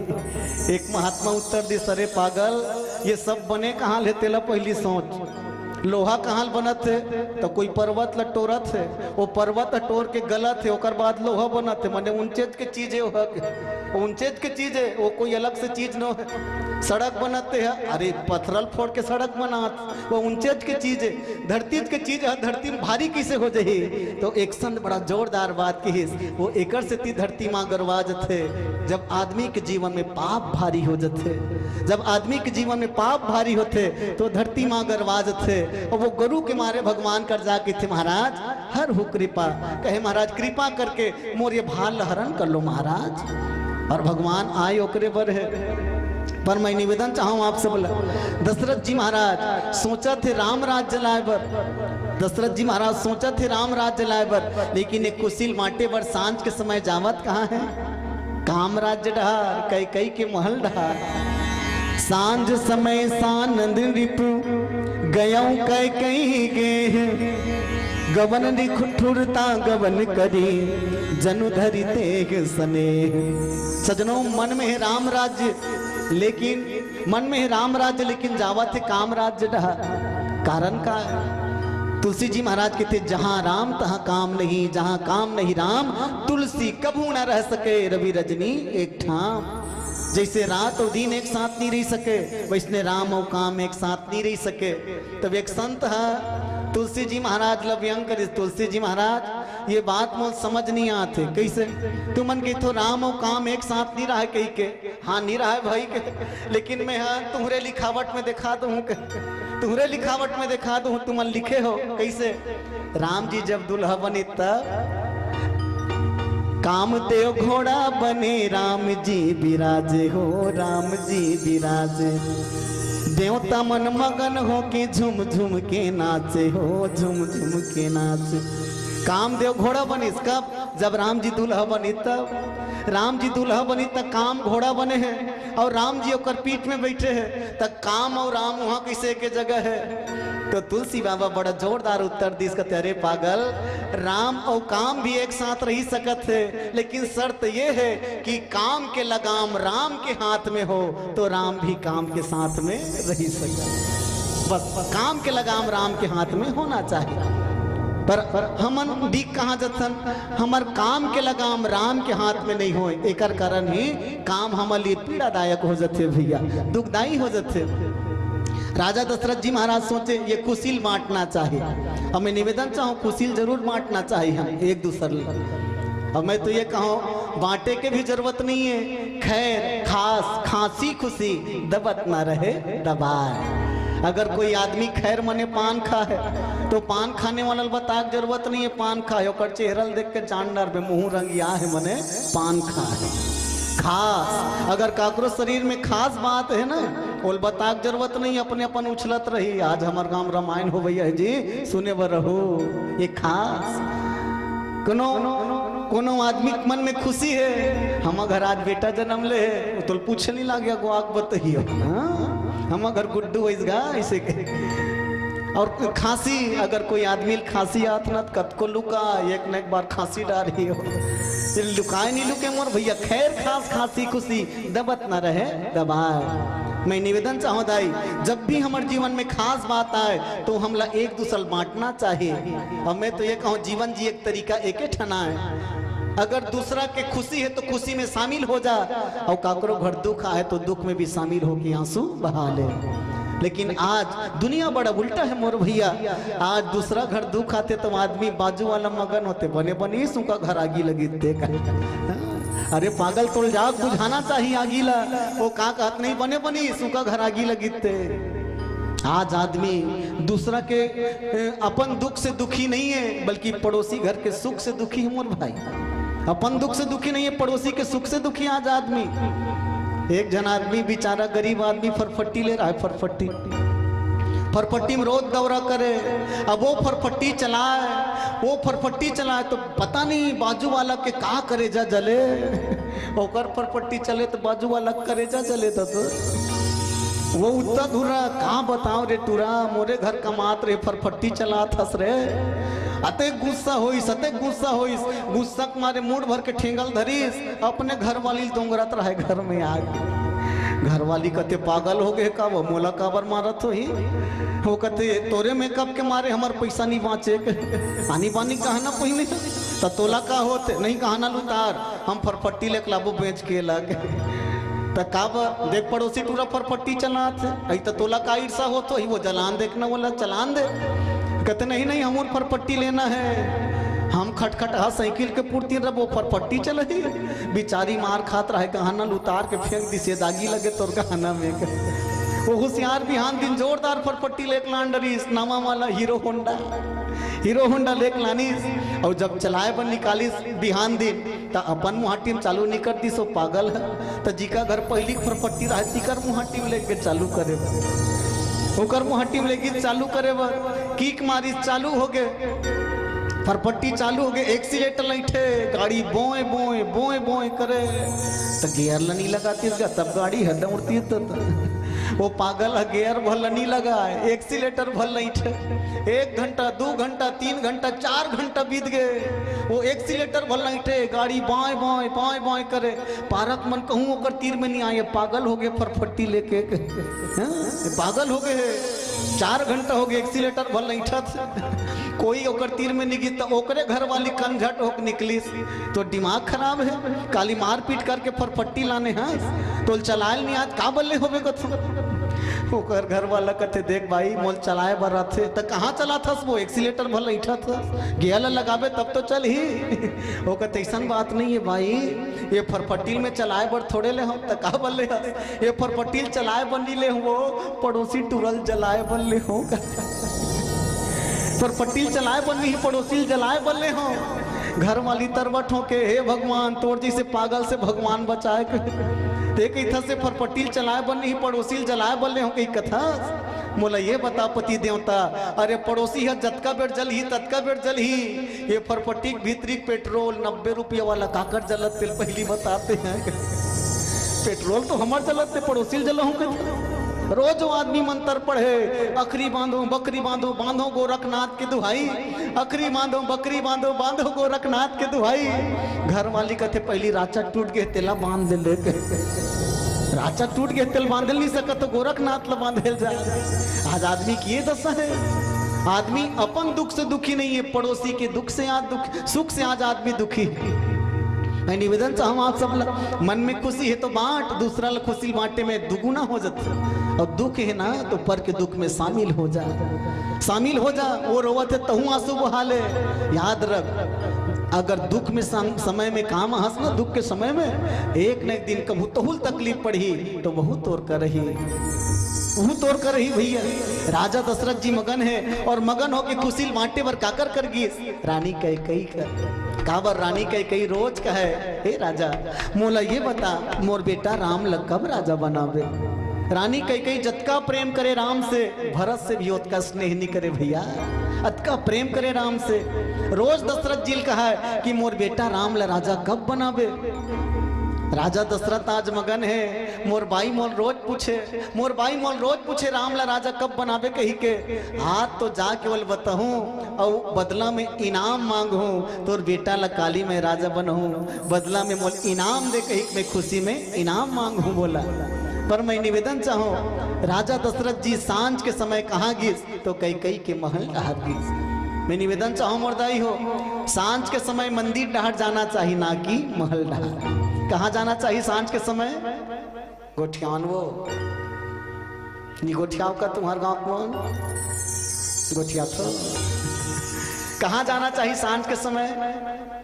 एक महात्मा उत्तर दी, सरे पागल ये सब बने कहाँ ले, तेला पहली सोच। लोहा कहाँ बनत है, तो कोई पर्वत लटोरत है, वो पर्वत टोर के गलत है, ओकर बाद लोहा बनत है, माने ऊंचेज के चीज है, ऊंचेज के चीज है, वो कोई अलग से चीज न है। सड़क बनाते हैं, अरे पत्थरल फोड़ के सड़क बनात, वो ऊंचेज के चीज है, धरती के चीज है, धरती में भारी किसे हो जाही। तो एक संत बड़ा जोरदार बात की, वो एकर से ती धरती माँ गरवा जाते। जब आदमी के जीवन में पाप भारी हो जाते, जब आदमी के जीवन में पाप भारी होते तो धरती माँ गरवा जाते। और वो गुरु के मारे भगवान कर जाके थे, महाराज हर हो कृपा, कहे महाराज कृपा करके मोर ये भार हरण कर लो महाराज। और भगवान आए ओकरे बर है। पर मैं निवेदन चाहूँ आपसे, बोला दशरथ जी महाराज सोचा थे राम राज्य लाए बर, दशरथ जी महाराज सोचा थे राम राज्य लाए बर, लेकिन एक कुशील माटे बर सांझ के समय जावत कहाँ है, काम राज्य डहार कई कई के महल डहार। सांझ समय सानंद रिपु गयऊ कई कई गे, गवन निखुठुरता गवन करी जनु धरि तेग सने। सजनों, मन में है राम राज्य, लेकिन मन में है राम राज्य, लेकिन जावत है काम राज्य डहा। कारण का है, तुलसी जी महाराज कहते, जहां राम तहां काम नहीं, जहां काम नहीं राम, तुलसी कभू न रह सके रवि रजनी एक ठाम। जैसे रात और दिन एक साथ नहीं रह सके, वैसने राम और काम एक साथ नहीं रह सके। तब एक संत है तुलसी जी महाराज लव्यंग करे, तुलसी जी महाराज ये बात मुझे समझ नहीं आते, कैसे तुमन के तो राम और काम एक साथ नहीं रहा कही के, हाँ नहीं रहा है भाई के, लेकिन मैं हाँ तुम्हारे लिखावट में दिखा दूँ, तुम्हारे लिखावट में दिखा दूँ, तुम लिखे हो कैसे। राम जी जब दुल्हा बने तब कामदेव घोड़ा बने, राम जी विराजे हो, राम जी विराजे। देवता मन मगन हो के झुम झुम के नाचे हो, झुम झुम के नाचे। कामदेव घोड़ा बने कब, जब राम जी दुल्हा बनी तब। राम जी दुल्हा बनी तब काम घोड़ा बने हैं और राम जी ओकर पीठ में बैठे हैं, तब काम और राम वहाँ किसे के जगह है। तो तुलसी बाबा बड़ा जोरदार उत्तर दी, इसका तेरे पागल राम और काम भी एक साथ रही सकत है, लेकिन शर्त ये है कि काम के लगाम राम के हाथ में हो तो राम भी काम के साथ में रही सके। बस काम के लगाम राम के हाथ में होना चाहिए। पर हमन दी कहाँ जतन हमार काम के लगाम राम के हाथ में नहीं हो, एकर कारण ही काम हमारे लिए पीड़ादायक हो जाते भैया, दुखदाई हो जाते। राजा दशरथ जी महाराज सोचे ये कुशील बांटना चाहिए, और मैं निवेदन चाहूँ कुशील जरूर बांटना चाहिए हम एक दूसरे। अब मैं तो ये कहूँ बांटे के भी जरूरत नहीं है, खैर खास खांसी खुशी दबत ना रहे दबाए। अगर कोई आदमी खैर मने पान खा है तो पान खाने वाला बताक जरूरत नहीं है पान खाए, और चेहरल देख के जानदार में मुंह रंगिया है मने पान खा है। खास अगर काकरो शरीर में खास बात है ना बोल बताक जरूरत नहीं, अपने अपन उछलत रही। आज हमार गांव रामायण हो भैया जी सुने बर रहो, ये खास कोनो आदमी के मन में खुशी है, हम घर आज बेटा जन्म ले है तो पूछे नहीं लग गया गो आग बताइयो हम घर गुड्डू वैसगा ऐसे के। और खांसी अगर कोई आदमी खांसी आत ना कत को लुका एक न एक बार खांसी डाली हो, लुकाए नहीं लुके मोर भैया। खैर खास खांसी खुशी दबत ना रहे दबाए। मैं निवेदन चाहूँ दाई जब भी हमारे जीवन में खास बात आए तो हमला एक दूसरे बांटना चाहिए। और मैं तो ये कहूँ जीवन जी एक तरीका एक ठना है, अगर दूसरा के खुशी है तो खुशी में शामिल हो जा, और काकरो घर दुख आए तो दुख में भी शामिल हो के आंसू बहा ले। लेकिन आज दुनिया बड़ा उल्टा है मोर भैया, आज दूसरा घर दुख आते तो आदमी बाजू वाला मगन होते बने बनी सुका घर आगी लगी देख। अरे पागल तोड़ जाग बुझाना चाहिए आगीला, वो का कहत नहीं बने बनी सुका घर आगी लगी थे। आज आदमी दूसरा के अपन दुख से दुखी नहीं है बल्कि पड़ोसी घर के सुख से दुखी है मोर भाई। अपन दुख से दुखी नहीं है पड़ोसी के सुख से दुखी आज आदमी। एक जन आदमी बेचारा गरीब आदमी फरफट्टी ले रहा है, फरफट्टी में रोज दौरा करे। अब वो फरफट्टी चलाए तो पता नहीं बाजू वाला के का करेजा जले, ओकर फरफट्टी चले तो बाजू वाला करेजा जले तो वो उतना धुरा कहाँ बताओ रे टूरा मोरे घर कमात रे फरफट्टी चलात हस रे। अते गुस्सा होइस गुस्सा के मारे मूड भर के ठेंगल धरीस, अपने घर वाली दोंगरत रहे घर में आके। घर वाली कहते पागल हो गए का वो मोला काबर मारत हो ही, वो कहते तोरे मेकअप के मारे हमार पैसा नहीं बाँचे, पानी पानी कहना पहले तो तोला का होते नहीं कहना लुतार हम फरफट्टी लेके लाबो बेच के लग तो काब देख पड़ोसी पूरा फरफट्टी चलात है तो तोला का ईर्षा हो तो ही वो जलान देखना वाला चलान दे। कहते नहीं हम फरफट्टी लेना है, हम खटखट साइकिल के पूर्ति रब वो फरफट्टी चल ही बेचारी मार खात रहे कहना उतार के फेंक दी से दागी लगे तोर कहना में। वो होशियार बिहान दिन जोरदार फरफट्टी लेके लान डरीस नामा वाला हीरो होंडा लेके लानीस, और जब चलाए बन निकालीस बिहान दिन तो अपन मुहाटी में चालू नहीं कर दी सो पागल है तो जिका घर पहली फरफट्टी रहती कर मुहाटी में लेके चालू करे ओकर मुहाटी में लेके चालू करे कीक मारी चालू हो गए फरफट्टी चालू हो गए, एक्सीलेटर लैठे गाड़ी बोए बोए बोए बोए करे तो गियर नहीं लगाती इसका तब गाड़ी हद उड़ती है तो वो पागल है गियर भल नहीं लगा है एक्सीलेटर भल नहीं थे। 1 घंटा 2 घंटा 3 घंटा 4 घंटा बीत गए वो एक्सीलेटर भल नहीं थे, गाड़ी बाएं बाएं बाएं बाएं करे पारक मन कहूँ होकर तीर में नहीं आए, पागल हो गए फरफट्टी लेके पागल हो गए। 4 घंटा हो गए एक्सीलेटर भल नहीं था कोई ओकर तीर में निकली तो ओकरे घर वाली कंझट होकर निकली तो दिमाग खराब है काली मार पीट करके फरफट्टी लाने हैं तो चलाए नहीं आज का बल्ले होबे ओकर घर वाला कहते देख भाई मोल चलाए बर थे तो कहाँ चला था वो एक्सीलेटर भल नहीं था गियर लगावे तब तो चल ही वो कहते ऐसा बात नहीं है भाई ये फरफट्टी में चलाए बर थोड़े ले हम तो का बल्ले ये फरफट्टी चलाए बनी ले वो पड़ोसी टूरल जलाए बन ले हो फरफट्टी चलाए बन ही पड़ोसी जलाए बन ले हो। घर वाली तरवट हो के हे भगवान तोड़ जी से पागल से भगवान बचाए देख इधर से फरफट्टी चलाए बन ही पड़ोसी जलाए बन ले हो कई कथा मोला ये बता पति देवता अरे पड़ोसी है जतका बेर जल ही ततका बेर जल ही ये फरफट्टी भीतरी पेट्रोल 90 रुपया वाला काकर जलत तेल पहली बताते हैं पेट्रोल तो हमार जलत थे पड़ोसी जल हूँ रोज आदमी मंत्र पढ़े अखरी बांधो बकरी बांधो बांधो गोरखनाथ के दुहाई अखरी बांधो बकरी बांधो बांधो गोरखनाथ के दुहाई। घर वाली कहते पहली राचा टूट गए तेला बांध ले राचा टूट गए तेल बांध नहीं सका तो गोरखनाथ ला बांधे जा। आज आदमी की ये दशा है आदमी अपन दुख से दुखी नहीं है, पड़ोसी के दुख से आज दुख, सुख से आज आदमी दुखी है। मैं निवेदन चाहूँ आप सब मन में खुशी है तो बांट, दूसरा खुशी बांटे में दुगुना हो जाता, और दुख है ना तो पर के दुख में शामिल हो जा, शामिल हो जा। वो रोवत है तहु आंसू बहाले। याद रख, अगर दुख में समय में काम हंसना, दुख के समय में एक न एक दिन कबू तहुल तकलीफ पड़ी तो बहुत तोड़ कर रही, वो तोड़ कर रही भैया। राजा दशरथ जी मगन है, और मगन हो के खुशी बांटे बर काकर कर गी रानी कैकेयी का काबर। रानी कैकेयी रोज कहे, हे राजा मोला ये बता, मोर बेटा राम लग कब राजा बनावे। रानी कैकेयी जतका प्रेम करे राम से, भरत से भी उतका स्नेह नहीं करे भैया, अतका प्रेम करे राम से। रोज दशरथ जी कहा है कि मोर बेटा राम ला राजा कब बनावे। राजा दशरथ आज मगन है, मोर बाई मोल रोज पूछे, मोर बाई मोल रोज पूछे राम ला राजा कब बनावे कही के। हाथ तो जा केवल बताऊं और बदला में इनाम मांगू, तोर बेटा ला काली में राजा बनहूं, बदला में मोल इनाम दे कही मैं खुशी में इनाम मांगू बोला। पर मैं निवेदन चाहूँ, राजा दशरथ जी सांझ के समय कहाँ गिस तो कैकेयी के महल डहार गिस। मैं निवेदन चाहूँ मोरदाई हो, सांझ के समय मंदिर डहार जाना चाहिए ना कि महल डहार। कहाँ जाना चाहिए सांझ के समय? गोठियान वो नहीं, गोठियाओं का तुम्हारे गांव कौन गोठिया तो। कहाँ जाना चाहिए सांझ के समय?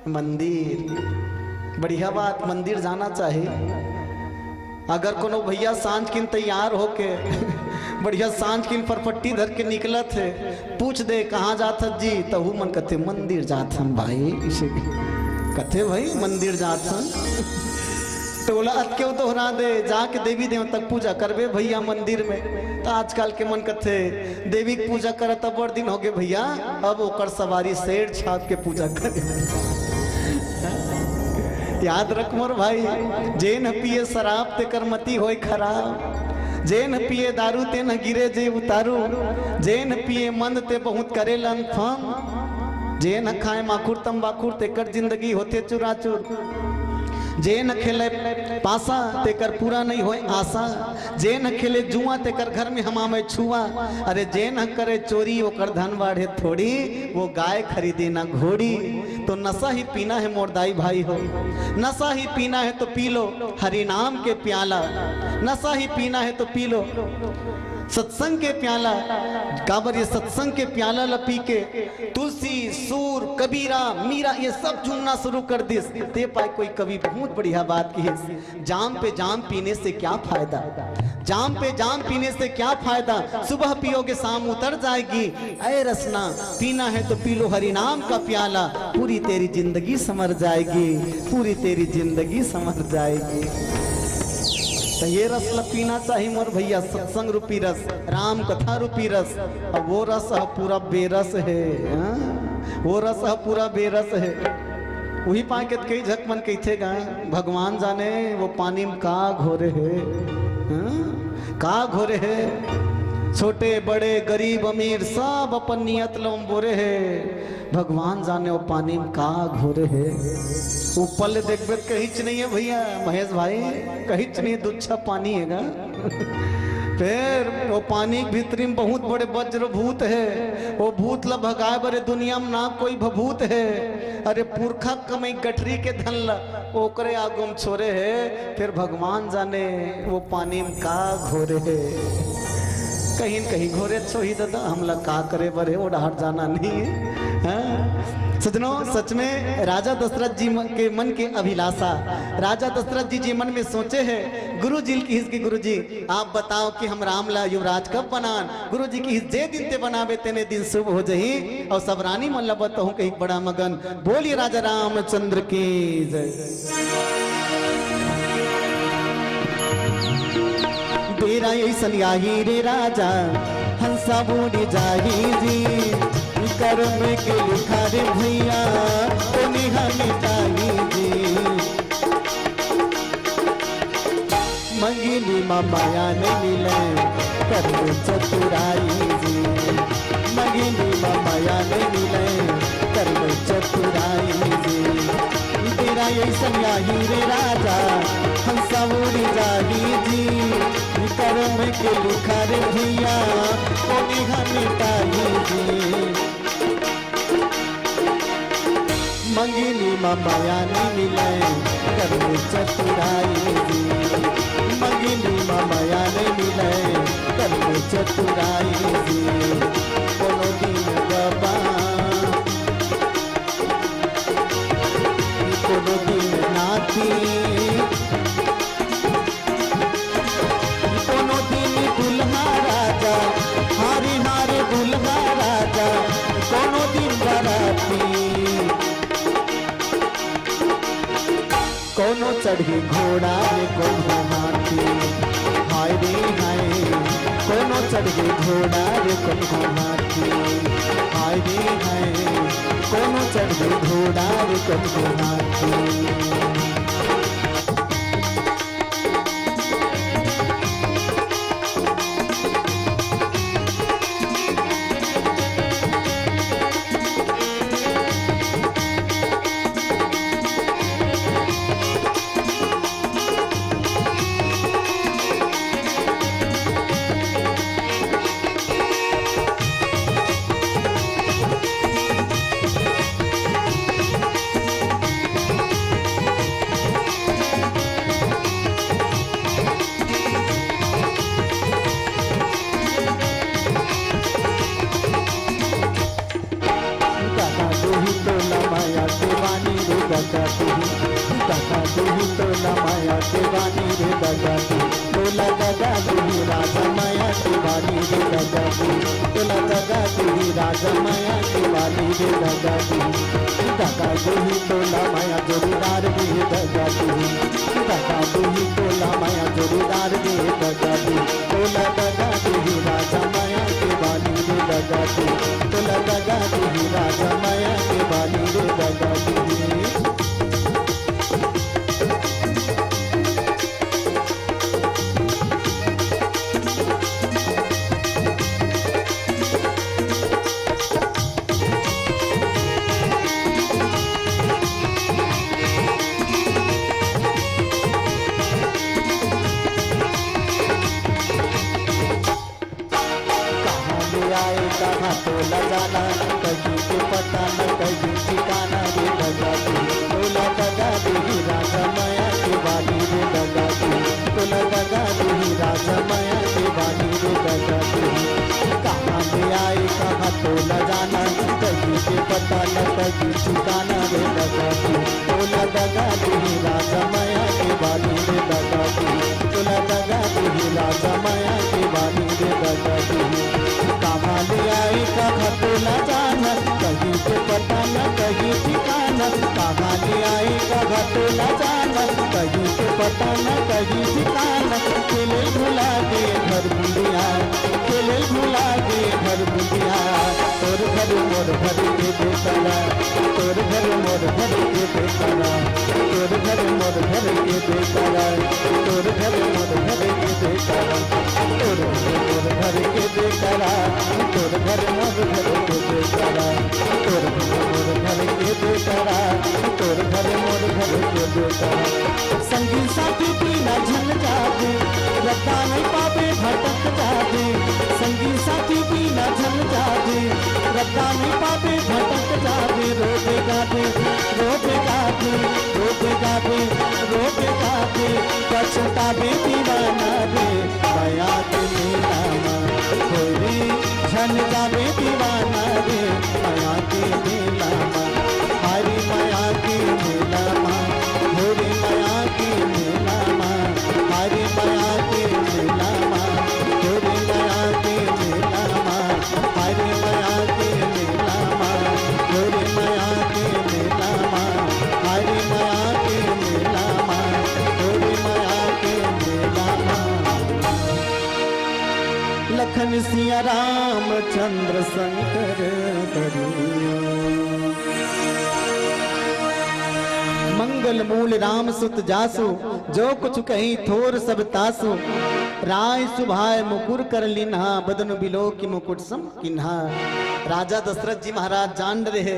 मंदिर। बढ़िया बात, मंदिर जाना चाहिए। अगर कोनो भैया सांझ किन तैयार होके बढ़िया सांझ किन फरफट्टी धर के निकलत है, पूछ दे कहाँ जात जी, तो वो मन कहते मंदिर जात हम भाई, इसे कहते भाई मंदिर जात हम। तो बोला अत क्यों दोहरा दे, जाके देवी देवता तक पूजा करबे भैया मंदिर में। तो आजकल के मन कथे देवी की पूजा करे तब बड़ दिन हो गए भैया, अब ओकर सवारी शेर छाप के पूजा करे। याद रख मोर भाई, जे न पिए शराब ते कर मती होय खराब, जे न पिए दारू ते न गिरे जे उतारू, जे न पिए मंद ते बहुत करे लनफन, जे न खाए माखुर तंबाखुर ते कर जिंदगी होते चुराचुर, जे न खेले पासा ते कर पूरा नहीं होए आशा, जे न खेले जुआ ते कर घर में हमामे छुआ, अरे जे न करे चोरी वो कर धन बाढ़े थोड़ी, वो गाय खरीदे ना घोड़ी। तो नशा ही पीना है मोरदाई भाई हो, नशा ही पीना है तो पी लो हरि नाम के प्याला, नशा ही पीना है तो पी लो सत्संग के प्याला। काबर ये सत्संग के प्याला लपी के तुलसी सूर कबीरा मीरा ये सब झूमना शुरू कर दी। ते पाए कोई कवि बहुत बढ़िया बात की है, जाम पे जाम पीने से क्या फायदा, जाम पे जाम पीने से क्या फायदा, सुबह पियोगे शाम उतर जाएगी। ऐ रसना पीना है तो पी लो हरि नाम का प्याला, पूरी तेरी जिंदगी संवर जाएगी, पूरी तेरी जिंदगी संवर जाएगी। तो ये रस पीना चाहिए मोर भैया, सत्संग रूपी रस, राम कथा रूपी रस। अब वो रस पूरा बेरस है, वो रस पूरा बेरस है। वही पाके कई झकमन कहते गाय भगवान जाने वो पानी में का घोरे है, का घोरे है। छोटे बड़े गरीब अमीर सब अपन नियत लम बोरे है, भगवान जाने वो पानी में का घोरे है। ऊपर देखबे कहीं नहीं है भैया महेश भाई, कहीं नहीं, दुच्छा पानी है। फिर वो पानी के भीतरी में बहुत बड़े वज्र भूत है, वो भूत ला भगाए बरे दुनिया में ना कोई भभूत है। अरे पुरखा कमई गठरी के धन ला ओकरे आगुम छोरे है, फिर भगवान जाने वो पानी में का घोरे है। कहीं कहीं घोरे छो ही दादा, हमला का करे बरे वो डहार जाना नहीं है। सजनों सच में राजा दशरथ जी के मन के अभिलाषा, राजा दशरथ जी मन में सोचे हैं गुरु जी की हिस्से। गुरु जी आप बताओ कि हम रामला युवराज कब बनान। गुरु जी की हिस्से जे दिन ते बनावे तेने दिन शुभ हो जही, और सब रानी मन बताऊं कहीं बड़ा मगन। बोलिए राजा रामचंद्र की जय। बेरा ऐसन आही रे राजा हंसा बूढ़ी जाही जी, कर्म के लिखा रे भैया तो निहानी जी। मंगिनी माया ने मिले कर्म चतुराई जी, मंगिनी माया ने मिले कर्म चतुराई जी। तेरा ऐसा आही रे राजा हंसा उड़ी जाही जी, कर्म के लिखा रे भैया तो निहानी जी। माया नहीं मिले कर चतुराई जी, मंगिनी माया नहीं मिले कर चतुराई जी, कोनो दिन बाबा कोनो दिन नाती, कोनो दिन दुल्हा राजा हारी हारे दुल्हा राजा, कोनो दिन बराती, कोनो चढ़ी घोड़ा रे कोनो हाथी, हाय रे हाय कोनो चढ़ी घोड़ा रे कोनो हाथी, हाय रे हाय कोनो चढ़ी घोड़ा रे कोनो हाथी। दादा दूही तोला माया के वाणी रे दादा तू, तोला दादा दूही राजा माया के वाणी रे दादा तू, तोला दादा दूही राजा माया के वाणी रे दादा तू, दादा दूही तोला माया जोड़ीदार रे दादा तू, दादा दूही तोला माया जोड़ीदार रे दादा तू, तोला दादा दूही राजा माया के वाणी रे दादा तू, तोला दादा दूही राजा माया के वाणी रे दादा तू। कहाँ तो न जाना कहीं के पता न कहीं ठिकाना रे दादा तू, तोला दादा दूही राजा माया के वाली रे दादा तू, तोला दादा दूही राजा माया के वाली रे दादा तू। कहाँ में आए कहाँ तो न जाना कहीं के पता न कहीं ठिकाना रे दादा तू, तोला दादा दूही राजा माया के वाली रे दादा तू, तोला दादा दूही राजा माया के वाली रे दादा तू। कहाँ ले आए कहाँ तो न जाना कहीं के पता न कहीं ठिकाना, कहाँ ले आए कहाँ तो न जाना कहीं के पता न कहीं ठिकाना, खेले भुला दे घर बुंदिया, खेले भुला दे घर बुंदिया, तोर घर मोर घर के बेतला, तोर घर मोर घर के बेतला, तोर घर मोर घर के बेतला, तोर घर मोर घर के बेतला, तोर मोर घर के बेतला, तोर घर मोर घर के बेतला, तोर मोर घर के बेतला, तोर घर मोर घर के बेतला। संगी साथी बिना झल जाते रत्ता नहीं पावे भटक जाते, संगी साथी बिना झल जाते रत्ता नहीं पावे भटक जाते, रोते गाते रोते गाते रोते गाते रोते गाते पछतावे दीवाना रे माया के मेला होरी झन जावे दीवाना रे माया के मेला, हरी माया के मेला होरी माया के मेला, हरी माया के मेला होरी माया के मेला, हरी माया के मेला होरी माया के मेला, हरी माया के मेला होरी माया के मेला। लखन सिया राम चंद्र शंकर करिया, मंगल मूल राम सुत जासु, जो कुछ कहीं थोर सब तासु, राय सुभाय मुकुर कर लिन्हा, बदन बिलो की मुकुट सम किन्हा। राजा दशरथ जी महाराज जान रहे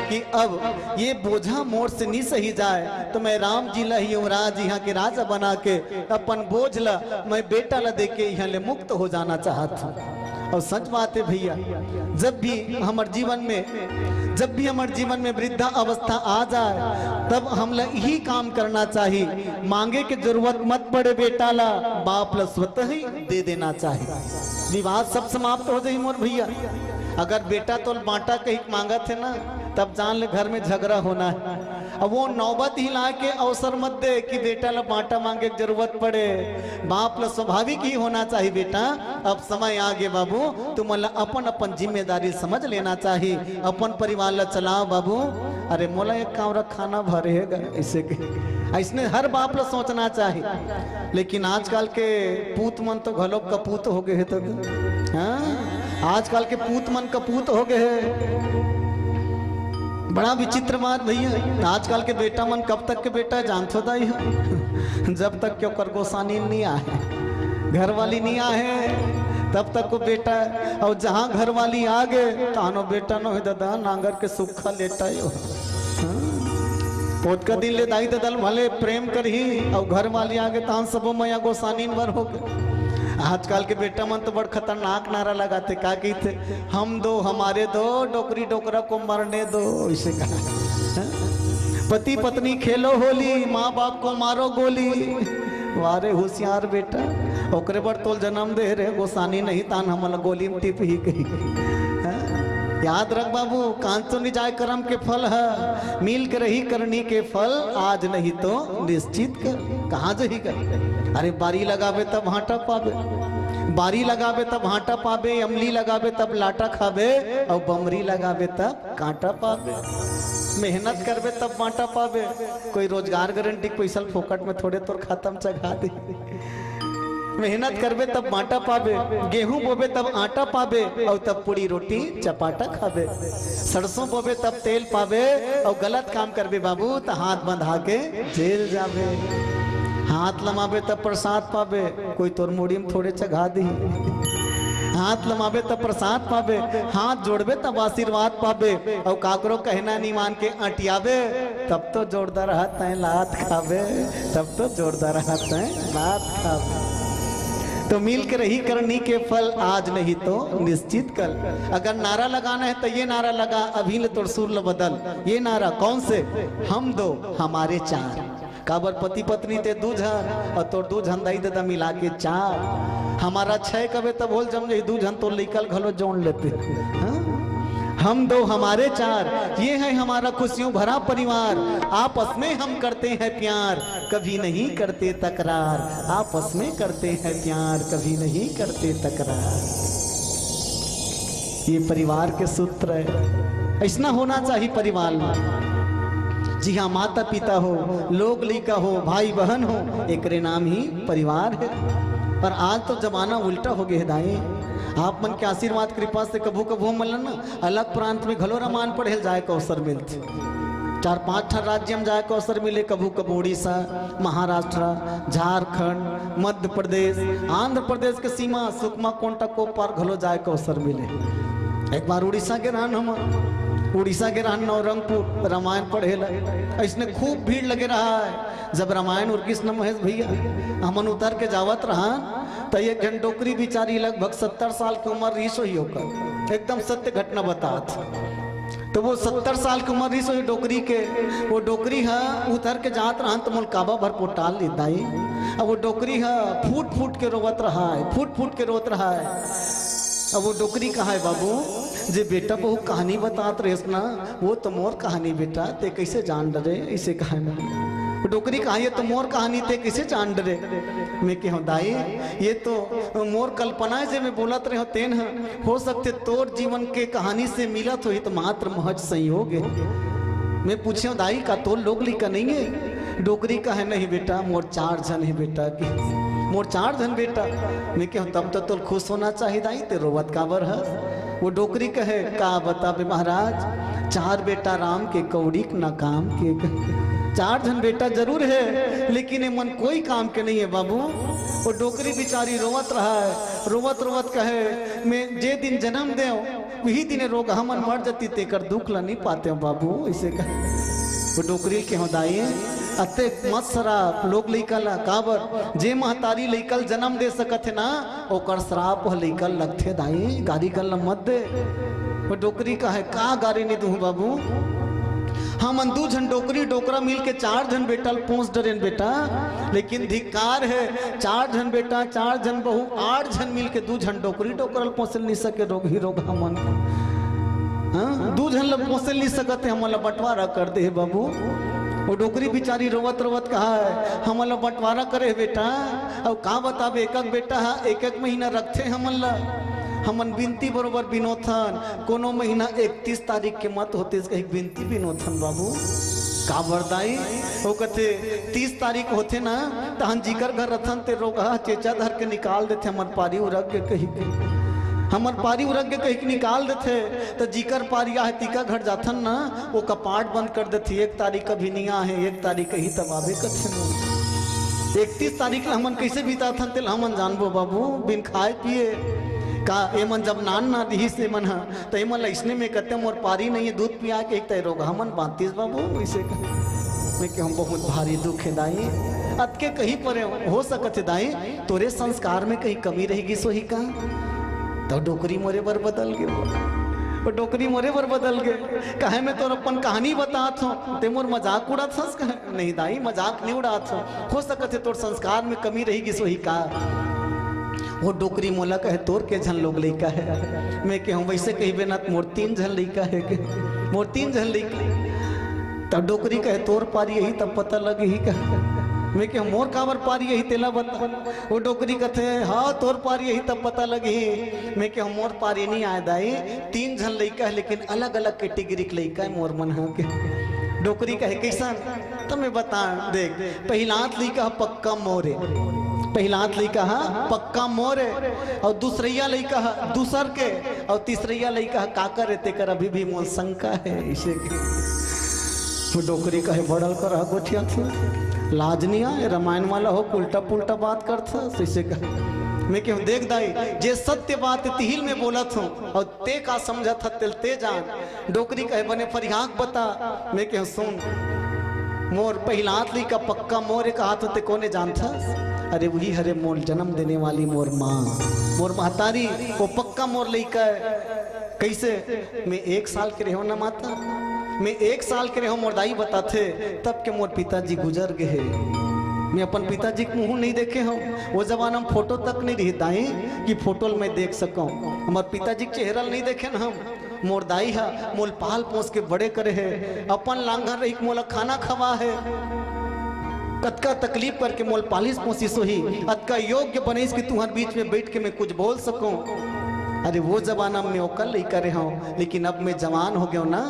कि अब ये बोझा मोर से नहीं सही जाए, तो मैं राम जी ला युवराज यहाँ के राजा बना के अपन बोझ ला मैं बेटा ला दे के यहाँ ले मुक्त हो जाना चाहता। और सच बात है भैया, जब भी हमारे जीवन में वृद्धा अवस्था आ जाए तब हम लोग यही काम करना चाहिए, मांगे की जरूरत मत पड़े बेटा ला, बाप ला स्वतः ही दे देना चाहिए। विवाद सब समाप्त हो जाए मोर भैया। अगर बेटा तो बांटा कहीं मांगा थे ना, तब जान ले घर में झगड़ा होना है। अब वो नौबत ही ला के अवसर मत दे कि बेटा ला बांटा मांगे की जरूरत पड़े। बाप ला स्वाभाविक ही होना चाहिए बेटा, अब समय आ गए बाबू, तुम अपन अपन जिम्मेदारी समझ लेना चाहिए, अपन परिवार ला चलाओ बाबू। अरे मोला एक कामरा खाना भरेगा, ऐसे हर बाप ला सोचना चाहिए। लेकिन आजकल के पूत मन तो घलो कपूत हो गए है, तो आजकल के पूत मन कपूत हो गए है। बड़ा विचित्र बात भैया, आजकल के बेटा मन कब तक के बेटा जान छोदा ही जब तक क्यों कर गोसानी नहीं आए, घर वाली नहीं आए, तब तक को बेटा। और जहाँ घर वाली आ गए तानो बेटा नो दादा नांगर के सुखा लेटा हो पोत का दिन ले दाई दल भले प्रेम कर ही, और घर वाली आ गए तान सबो मैया गोसानी भर हो गए। आजकल के बेटा मन तो बड़ खतरनाक नारा लगाते, का कहते, हम दो हमारे दो, डोकरी डोकरा को मरने दो, इसे कहा। पति पत्नी खेलो होली, माँ बाप को मारो गोली। वारे होशियार बेटा, ओकरे बड़ तोल जन्म दे रहे गोसानी नहीं तान हमला गोली में टिप ही कही। याद रख बाबू, कांचो नहीं जाए कर्म के फल है, मिल कर रही करनी के फल, आज नहीं तो निश्चित कर। कहाँ जही कर? अरे बारी लगावे तब भाटा पावे, बारी लगावे तब भाटा पावे, अमली लगावे तब लाटा खावे, और बमरी लगावे तब कांटा पावे। मेहनत करवे तब बांटा पावे। कोई रोजगार गारंटी पैसा फोकट में थोड़े तोर खत्म चढ़ा दे। मेहनत करवे तब बांटा पावे, गेहूं बोबे तब आटा पावे, और तब पूरी रोटी चपाटा खावे। सरसों बोबे तब तेल पावे, और गलत काम करवे बाबू तो हाथ बंधा के जेल जावे। हाथ लमावे तब प्रसाद पावे, कोई तोर मुड़ी में थोड़े चढ़ा दी। हाथ लमावे तब प्रसाद पावे, हाथ जोड़बे तब आशीर्वाद पावे, और काकरो कहना नहीं मान के अटियावे, तब तो जोरदार हाथ है लात खावे, तब तो जोरदार हाथ है लात खावे। तो मिल के रही करनी के फल, आज नहीं तो निश्चित कल। अगर नारा लगाना है तो ये नारा लगा, अभी ले तोड़ सुर बदल। ये नारा कौन से? हम दो हमारे चार। काबर पति पत्नी ते दू झन, और तोड़ दू झन दाई दादा मिला के चार। हमारा छह कबे तब बोल जम जे दू झन तो निकल घलो जोड़ लेते। हम दो हमारे चार, ये है हमारा खुशियों भरा परिवार। आपस में हम करते हैं प्यार, कभी नहीं करते तकरार। आपस में करते हैं प्यार, कभी नहीं करते तकरार। ये परिवार के सूत्र है, ऐसा होना चाहिए परिवार में। जी हाँ, माता पिता हो, लोग लिका हो, भाई बहन हो, एक नाम ही परिवार है। पर आज तो जमाना उल्टा हो गया है दाई। आप मन के आशीर्वाद कृपा से कभू कभू मिलन ना, अलग प्रांत में घलो रामायण पढ़े जाए का अवसर मिलते। 4-5 राज्य में जाए का अवसर मिले, कभू कभू उड़ीसा, महाराष्ट्र, झारखंड, मध्य प्रदेश, आंध्र प्रदेश के सीमा सुकमा कोंटा को पार घलो जाए का अवसर मिले। एक बार उड़ीसा के रहन हम नवरंगपुर रामायण पढ़े इसने खूब भीड़ लगे रहा है। जब रामायण और कृष्ण महेश भैया हमन उतर के जावत रहा, तो एक घंटोकरी बिचारी लगभग 70 साल की उम्र रही सोई होकर, एकदम सत्य घटना बतात। तो वो 70 साल की उम्र रही सोई डोकरी के, वो डोकरी है उतर के जात रहा तो मोल काबा भर पोटाल लेता ही। अब वो डोकरी है फूट फूट के रोवत रहा है, फूट फूट के रोत रहा है। अब वो डोकरी कहा है बाबू जे बेटा बहु कहानी बतात रहे ना, वो तो मोर कहानी बेटा ते कैसे जान डरे, इसे कहा ना डोकरी कहा ये तो मोर कहानी ते कैसे जान डरे। मैं कहूँ दाई ये तो मोर कल्पना है, जे मैं बोलत रहे हो तेन हो सकते तोर जीवन के कहानी से मिलत हो, तो मात्र महज संयोग है। मैं पूछे दाई का तो लोग लिखा नहीं है? डोकरी का है नहीं बेटा, मोर 4 जन है बेटा की, मोर 4 जन बेटा। मैं कहूँ तब तो खुश होना चाहिए दाई, ते रोवत काबर है? वो डोकरी कहे का बता बे महाराज, 4 बेटा राम के कौड़ी ना काम के। 4 जन बेटा जरूर है, लेकिन ये मन कोई काम के नहीं है बाबू। वो डोकरी बिचारी रोवत रहा है, रोवत रोवत कहे मैं जे दिन जन्म दे वही दिन रोग हमन मर जाती, तेकर दुख ला नहीं पाते हो बाबू, इसे कहे। वो डोकरी के हो दाई अते मत शराब लोग लइकल काबर जे महतारी लइकल जन्म दे सकत है ना ओकर श्राप लइकल लगथे दाई गारी गल मत दे। वो डोकरी का है का गारी नहीं दूं बाबू हमन 2 जन डोकरी डोकरा मिल के 4 जन बेटा पहुंच डरेन बेटा लेकिन धिक्कार है 4 जन बेटा 4 जन बहू 8 जन मिल के 2 जन डोकरी डोकरल पहुंचल नहीं सके रोग ही रोग हमन हाँ 2 जन ला पहुंचल नहीं सकते हमन ला बंटवारा कर दे बाबू। वो डोकरी बिचारी रोवत रोवत कहा है हमन ला बंटवारा करे बेटा अब का बताबे एक बेटा एक एक महीना रखते हमन ला हमन बिनती बरोबर बिनोथन कोनो महीना 31 तारीख के मत होते कहीं बिनती बिनोथन बाबू का बरदाई वो कहते 30 तारीख होते ना तहन जीकर घर रथन ते रोगा चेचा धर के निकाल देते हमर पारी उरग के कहीं के हमर पारी उरग के कहीं के निकाल देते तो जीकर पारिया है तीका घर जाथन ना वो कपाट बंद कर देते 1 तारीख का भिनिया है 1 तारीख ही तब आवे कथे 31 तारीख हमन कैसे बीता थन तेल हमन जानबो बाबू बिन खाए पिए का एमन जब नान ना दी से मन है तो एमन इसने में कहते मोर पारी नहीं है दूध पिया के एक तैरोग हमन बांतीस बाबू इसे मैं कि हम बहुत भारी दुख है दाई अतके कहीं पर हो सकते दाई तोरे संस्कार में कहीं कमी रहेगी सोही का तो डोकरी मोरे बर बदल गए वो डोकरी मोरे बर बदल गए कहे मैं तो अपन कहानी बतात हूँ ते मोर मजाक उड़ात हंस नहीं दाई मजाक नहीं उड़ात हो सकते तोर संस्कार में कमी रहेगी सोही का वो डोकरी मोला कहे तोर के झन लोग लइका है मैं कहूँ वैसे कही बेना मोर 3 झन लइका है के मोर 3 झन लइका तब डोकरी कहे तोर पारी यही तब पता लगे ही का मैं कहूँ मोर काबर पारी यही तेला बता वो डोकरी कहते हाँ तोर पारी यही तब पता लगे ही मैं कहूँ मोर पारी नहीं आए दाई 3 झन लइका है लेकिन अलग अलग कैटेगरी के लइका है मोर मन है के डोकरी कहे कैसन तो मैं बता देख पहिलात लइका पक्का मोरे पहिलात लइका पक्का मोरे और दूसरैया लइका दूसर के और तीसरैया लइका काकर रहते कर अभी भी मोर शंका है इसे वो डोकरी कहे बड़ल कर गोठिया थी लाजनिया रामायण वाला हो उल्टा पुल्टा बात करता इसे कहे मैं क्यों देख दाई जे सत्य बात तिहिल में बोलत हूँ और ते का समझत था तिल ते जान डोकरी कहे बने फरियाक बता मैं क्यों सुन मोर पहिलात लइका पक्का मोरे कहा तो ते कोने जानता अरे वही हरे मोर जन्म देने वाली मोर माँ मोर महतारी वो पक्का मोर लइका कैसे मैं 1 साल के रहो ना माता मैं 1 साल के रहो मोर दाई बताते तब के मोर पिताजी गुजर गए मैं अपन पिताजी के मुंह नहीं देखे हम वो जमाना में फोटो तक नहीं रही दाई कि फोटो में देख सकूं हमारे पिताजी के चेहरा नहीं देखे ना हम मोर दाई है मोल पाल पोस के बड़े करे है अपन लांघर रही मोला खाना खवा है कतका तकलीफ करके मोल पालिस पोसी सोही अतका योग्य बनीस कि तुम्हारे बीच में बैठ के मैं कुछ बोल सकूं अरे वो जमाना में ओकल लइका रहे हूँ लेकिन अब मैं जवान हो गया ना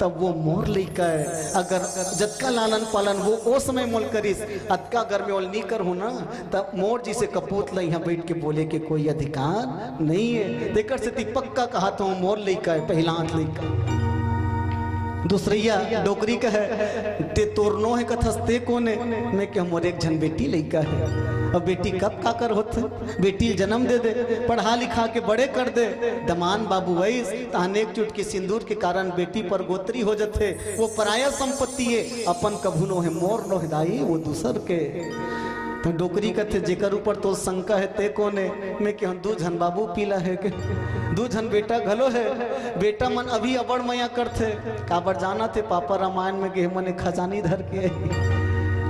तब वो मोर लइका है अगर जतका लालन पालन वो ओ समय मोल करिस अतका अगर मैं ओल नहीं कर हूँ ना तब मोर जी से कपूत ला यहाँ बैठ के बोले के कोई अधिकार नहीं है देकर से पक्का कहा तो मोर लइका है पहिलात लइका दूसरैया डोकरी का है ते तोरनो है कथस ते कोने मैं क्या मोर एक झन बेटी लइका है अब बेटी कब का कर होते बेटी जन्म दे दे पढ़ा लिखा के बड़े कर दे दमान बाबू वैस तहन एक चुटकी सिंदूर के कारण बेटी पर गोत्री हो जाते वो पराया संपत्ति है अपन कभू नो है मोर नो हिदाई वो दूसर के तो डोकरी कथे जेकर ऊपर तो शंका है ते कोने मैं क्यों 2 झन बाबू पीला है के 2 झन बेटा घलो है बेटा मन अभी अबड़ मया करते काबर जाना थे पापा रामायण में गे मने खजानी धर के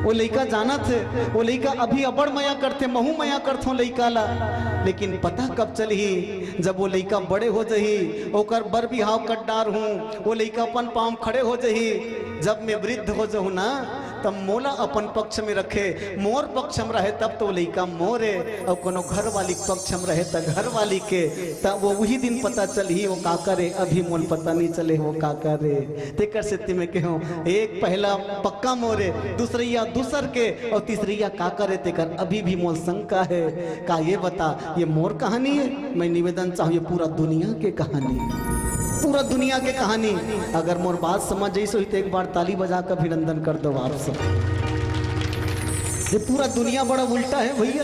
वो लइका जाना थे वो लइका अभी अबड़ मया करते महू मया करथो लइका ला लेकिन पता कब चली जब वो लइका बड़े हो जही ओकर बर बिहाव कट्टार हूँ वो लइका अपन पाँव खड़े हो जही जब मैं वृद्ध हो जाऊँ ना तब मोला अपन पक्ष में रखे मोर पक्ष में रहे तब तो लइका मोरे और कोनो घर वाली पक्ष में रहे तब घर वाली के तब वो वही दिन पता चली वो का करे अभी मोल पता नहीं चले वो का करे तेकर से मैं कहूँ एक पहला पक्का मोरे दूसरैया दूसर के और तीसरैया का करे तेकर अभी भी मोल शंका है का ये बता ये मोर कहानी है मैं निवेदन चाहूँ ये पूरा दुनिया के कहानी पूरा दुनिया के कहानी अगर मोर बात समझ जैसे हुई तो एक बार ताली बजा कर अभिनंदन कर दो आप सब ये पूरा दुनिया बड़ा उल्टा है भैया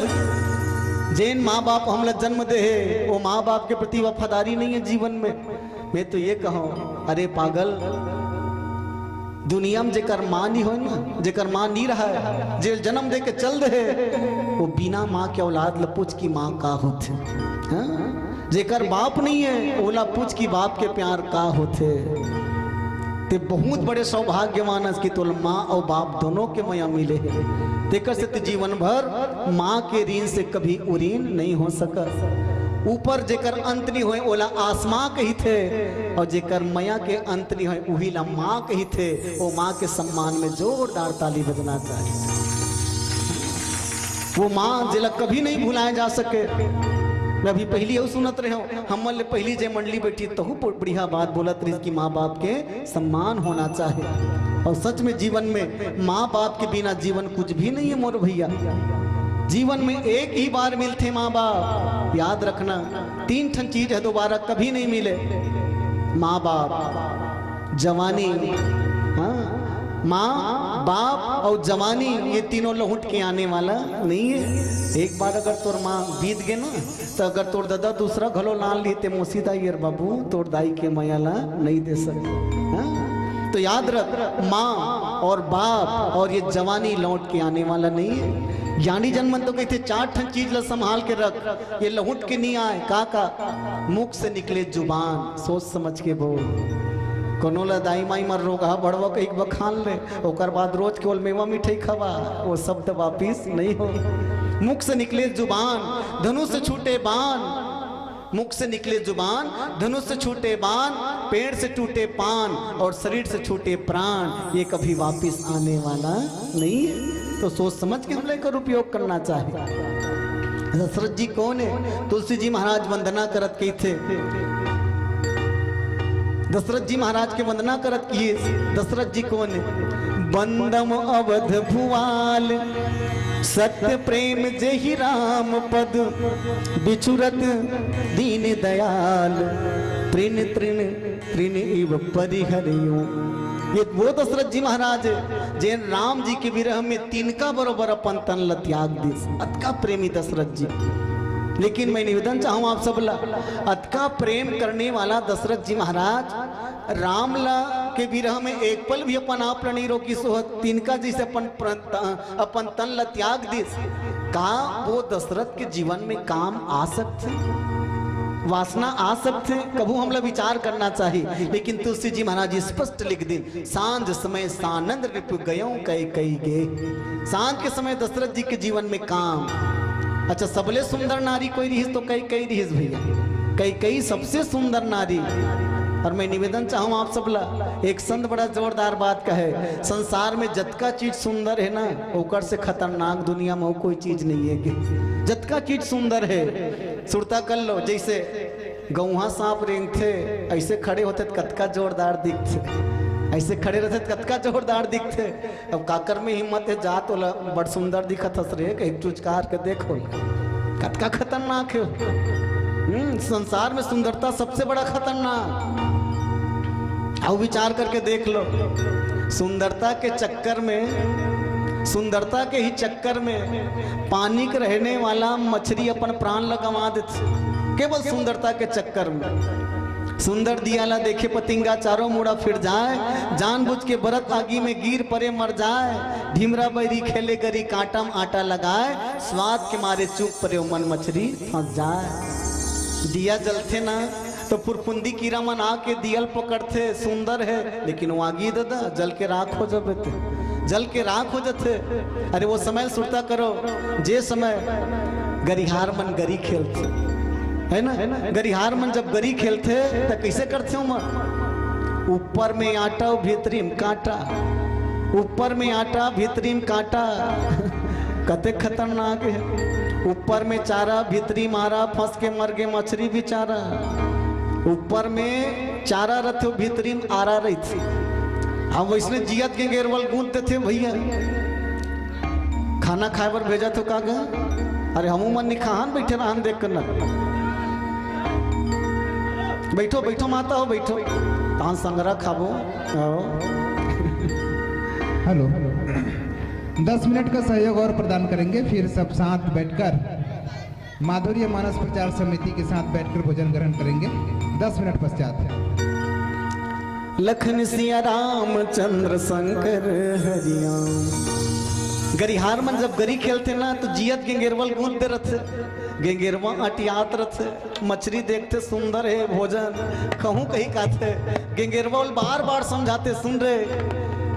जैन माँ बाप हम लोग जन्म दे है वो माँ बाप के प्रति वफादारी नहीं है जीवन में मैं तो ये कहूँ अरे पागल दुनिया में जेकर माँ नहीं हो ना, जेकर माँ नहीं रहा है, जे जन्म दे के चल दे, वो बिना माँ के औलाद लपूछ की माँ का होते। हाँ? जेकर बाप नहीं है ओला पूछ की बाप के प्यार का होते। ते बहुत बड़े सौभाग्यवान की तो माँ और बाप दोनों के मया मिले है। तेकर से जीवन भर माँ के ऋण से कभी उरीन नहीं हो सका। ऊपर जेकर अंत नहीं होए ओला आसमां कही थे, और जेकर मया के अंत नहीं होए वही ला माँ कही थे। वो माँ के सम्मान में जोरदार ताली बजना चाहिए। वो माँ जिला कभी नहीं भुलाया जा सके। मैं अभी पहली यही सुनत रहे हो, हमल पहली जे मंडली बैठी तो बढ़िया बात बोलत रही कि माँ बाप के सम्मान होना चाहिए। और सच में जीवन में माँ बाप के बिना जीवन कुछ भी नहीं है मोर भैया। जीवन में एक ही बार मिलते माँ बाप, याद रखना। 3 ठन चीज है दोबारा कभी नहीं मिले, माँ बाप, जवानी, हाँ माँ बाप और जवानी, ये तीनों लहुट के आने वाला नहीं है। एक बार अगर तोर माँ बीत गए ना, तो अगर तोर दादा दूसरा घलो लाल ली ते मोसी दाई यार बाबू तोर दाई के मयाला नहीं दे सके। तो याद रख, माँ और बाप और ये जवानी लौट के आने वाला नहीं है। ज्ञानी जनमन तो कहते 4 ठन चीज ला संभाल के रख, ये लहुट के नहीं आए। का मुख से निकले जुबान, सोच समझ के बोल। कोनो ला दाई माई मर रोगा बड़वा कहीं बखान ले, ओकर बाद रोज केवल मेवा मिठाई खवा, वो शब्द वापिस नहीं हो। मुख से निकले जुबान, धनुष से छूटे बाण। मुख से निकले जुबान, धनुष से छूटे बाण, पेड़ से टूटे पान और शरीर से छूटे प्राण, ये कभी वापिस आने वाला नहीं है। तो सोच समझ के हम लेकर उपयोग करना चाहिए। दशरथ जी कौन है? तुलसी जी महाराज वंदना करत की थे। दशरथ जी महाराज के वंदना करत किए। दशरथ जी कौन है? बंदम अवध भुआल, सत्य प्रेम जेहि राम पद, बिछुरत दीन दयाल, तृण तृण तृण इव परिहरियो। ये वो दशरथ जी महाराज है जे राम जी के विरह में तिनका बरोबर अपन तन ल त्याग दी। अतका प्रेमी दशरथ जी। लेकिन मैं निवेदन चाहूँ आप सब ला, अतका प्रेम करने वाला दशरथ जी महाराज रामला के विरह में एक पल भी अपन आप नहीं रोकी सोहत, तिनका जैसे अपन तन ल त्याग दी। का वो दशरथ के जीवन में काम आ सकते, वासना आ सकते, कभू हमला विचार करना चाहिए। लेकिन तुलसी जी महाराज स्पष्ट लिख दिन, सांझ समय सानंद रिपु गयो कई कई गे। सांझ के समय दशरथ जी के जीवन में काम। अच्छा, सबले सुंदर नारी कोई रही तो कई कई रही भैया, कई कई सबसे सुंदर नारी। और मैं निवेदन चाहूँ आप सबला, एक संत बड़ा जोरदार बात कहे, संसार में जतका चीज सुंदर है ना, ओकर से खतरनाक दुनिया में कोई चीज नहीं है कि जतका चीज सुंदर है। सुरता कर लो, जैसे गौहा सांप रेंगते ऐसे खड़े होते कतका जोरदार दिखते, ऐसे खड़े रहते कतका जोरदार दिखते। अब काकर में हिम्मत है जा तो बड़ सुंदर दिखत हस रे, एक चुचकार के देखो कतका खतरनाक है। संसार में सुंदरता सबसे बड़ा खतरनाक। अब विचार करके देख लो, सुंदरता के चक्कर में, सुंदरता के ही चक्कर में पानी के रहने वाला मछली अपन प्राण लगवा देते, केवल सुंदरता के चक्कर में। सुंदर दियाला देखे पतिंगा चारों मुड़ा फिर जाए, जानबूझ के बरत आगी में गिर परे मर जाए। ढिमरा बैरी खेले गरी कांटा में आटा लगाए, स्वाद के मारे चूक परे मन मछली फंस जाए। दिया जलते ना तो फुरफुंदी कीड़ा मन आके दियल पकड़ते, सुंदर है लेकिन वो आगी दादा जल के राख हो जाते, जल के राख हो जाते। अरे वो समय सुरता करो, जे समय गरिहार मन गरी खेलते है ना, गरिहार मन जब गरी खेलते तो कैसे करते हो मन? ऊपर में आटा भीतरी में कांटा, ऊपर में आटा भीतरी में कांटा, कते खतरनाक है। ऊपर में चारा भीतरी मारा, फंस के मर गए मछली बेचारा। ऊपर में चारा रथे भीतरी में आरा रही थी। हम वैसने जियत के गेरवल गूंदते थे भैया, खाना खाए पर भेजा तो कागा। अरे हमू मन निखान बैठे रहा देख कर ना, बैठो बैठो माता हो बैठो, तान संगरा खाबो। हेलो, 10 मिनट का सहयोग और प्रदान करेंगे, फिर सब साथ बैठकर माधुर्य मानस प्रचार समिति के साथ बैठकर भोजन ग्रहण करेंगे 10 मिनट पश्चात। लखन सिया रामचंद्र शंकर हरियाम। गरिहार मन जब गरी खेलते ना तो जियत गेंगेरवल गूंद दे रथे, गेंगेरवा अटियात रथे, मछली देखते सुंदर है भोजन कहूँ कहीं काथे, गेंगेरवल बार बार समझाते सुन रे,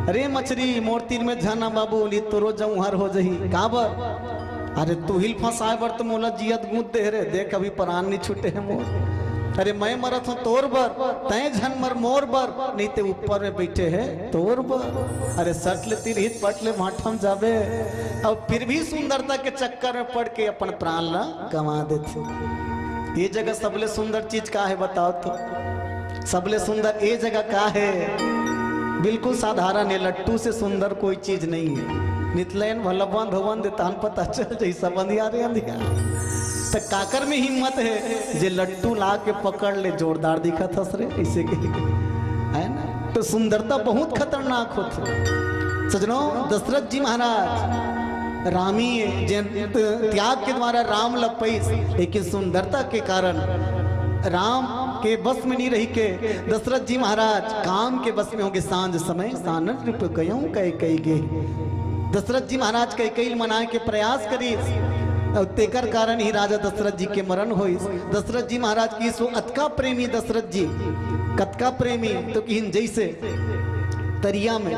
अरे मछली मोर तीर में झना बाबू ली तोरो जऊ हर हो जही काबर, अरे तू हिल फंसाए बर तो मोला जियत गूंद दे रे, देख अभी प्राण नहीं छूटे है मोर, अरे मैं मरत हूँ तोर बर, तय झन मर मोर बर, नहीं ते ऊपर में बैठे है तोर बर, अरे सट ले तीर हित पट ले भाठम जाबे, अब फिर भी सुंदरता के चक्कर में पड़ के अपन प्राण ला गंवा देते। ये जगह सबले सुंदर चीज का है बताओ तो, सबले सुंदर ये जगह का है, बिल्कुल साधारण है, लट्टू से सुंदर कोई चीज नहीं है। नितलैन भलवान भवन देतान पता चल जाई सबंधिया रे अंधिया, तो काकर में हिम्मत है जे लट्टू ला के पकड़ ले, जोरदार दिखा था सरे ऐसे के है ना। तो सुंदरता बहुत खतरनाक होती। सजनों, दशरथ जी महाराज रामी त्याग के द्वारा राम लपैस, लेकिन सुंदरता के कारण राम के बस में नहीं रही के दशरथ जी महाराज काम के बस में होंगे। सांझ समय सानन रूप गयों कई कई गे, दशरथ जी महाराज कई कई मनाए के प्रयास करी, और तेकर कारण ही राजा दशरथ जी के मरण हुई। दशरथ जी महाराज की सो अतका प्रेमी दशरथ जी, कतका प्रेमी तो कि जैसे तरिया में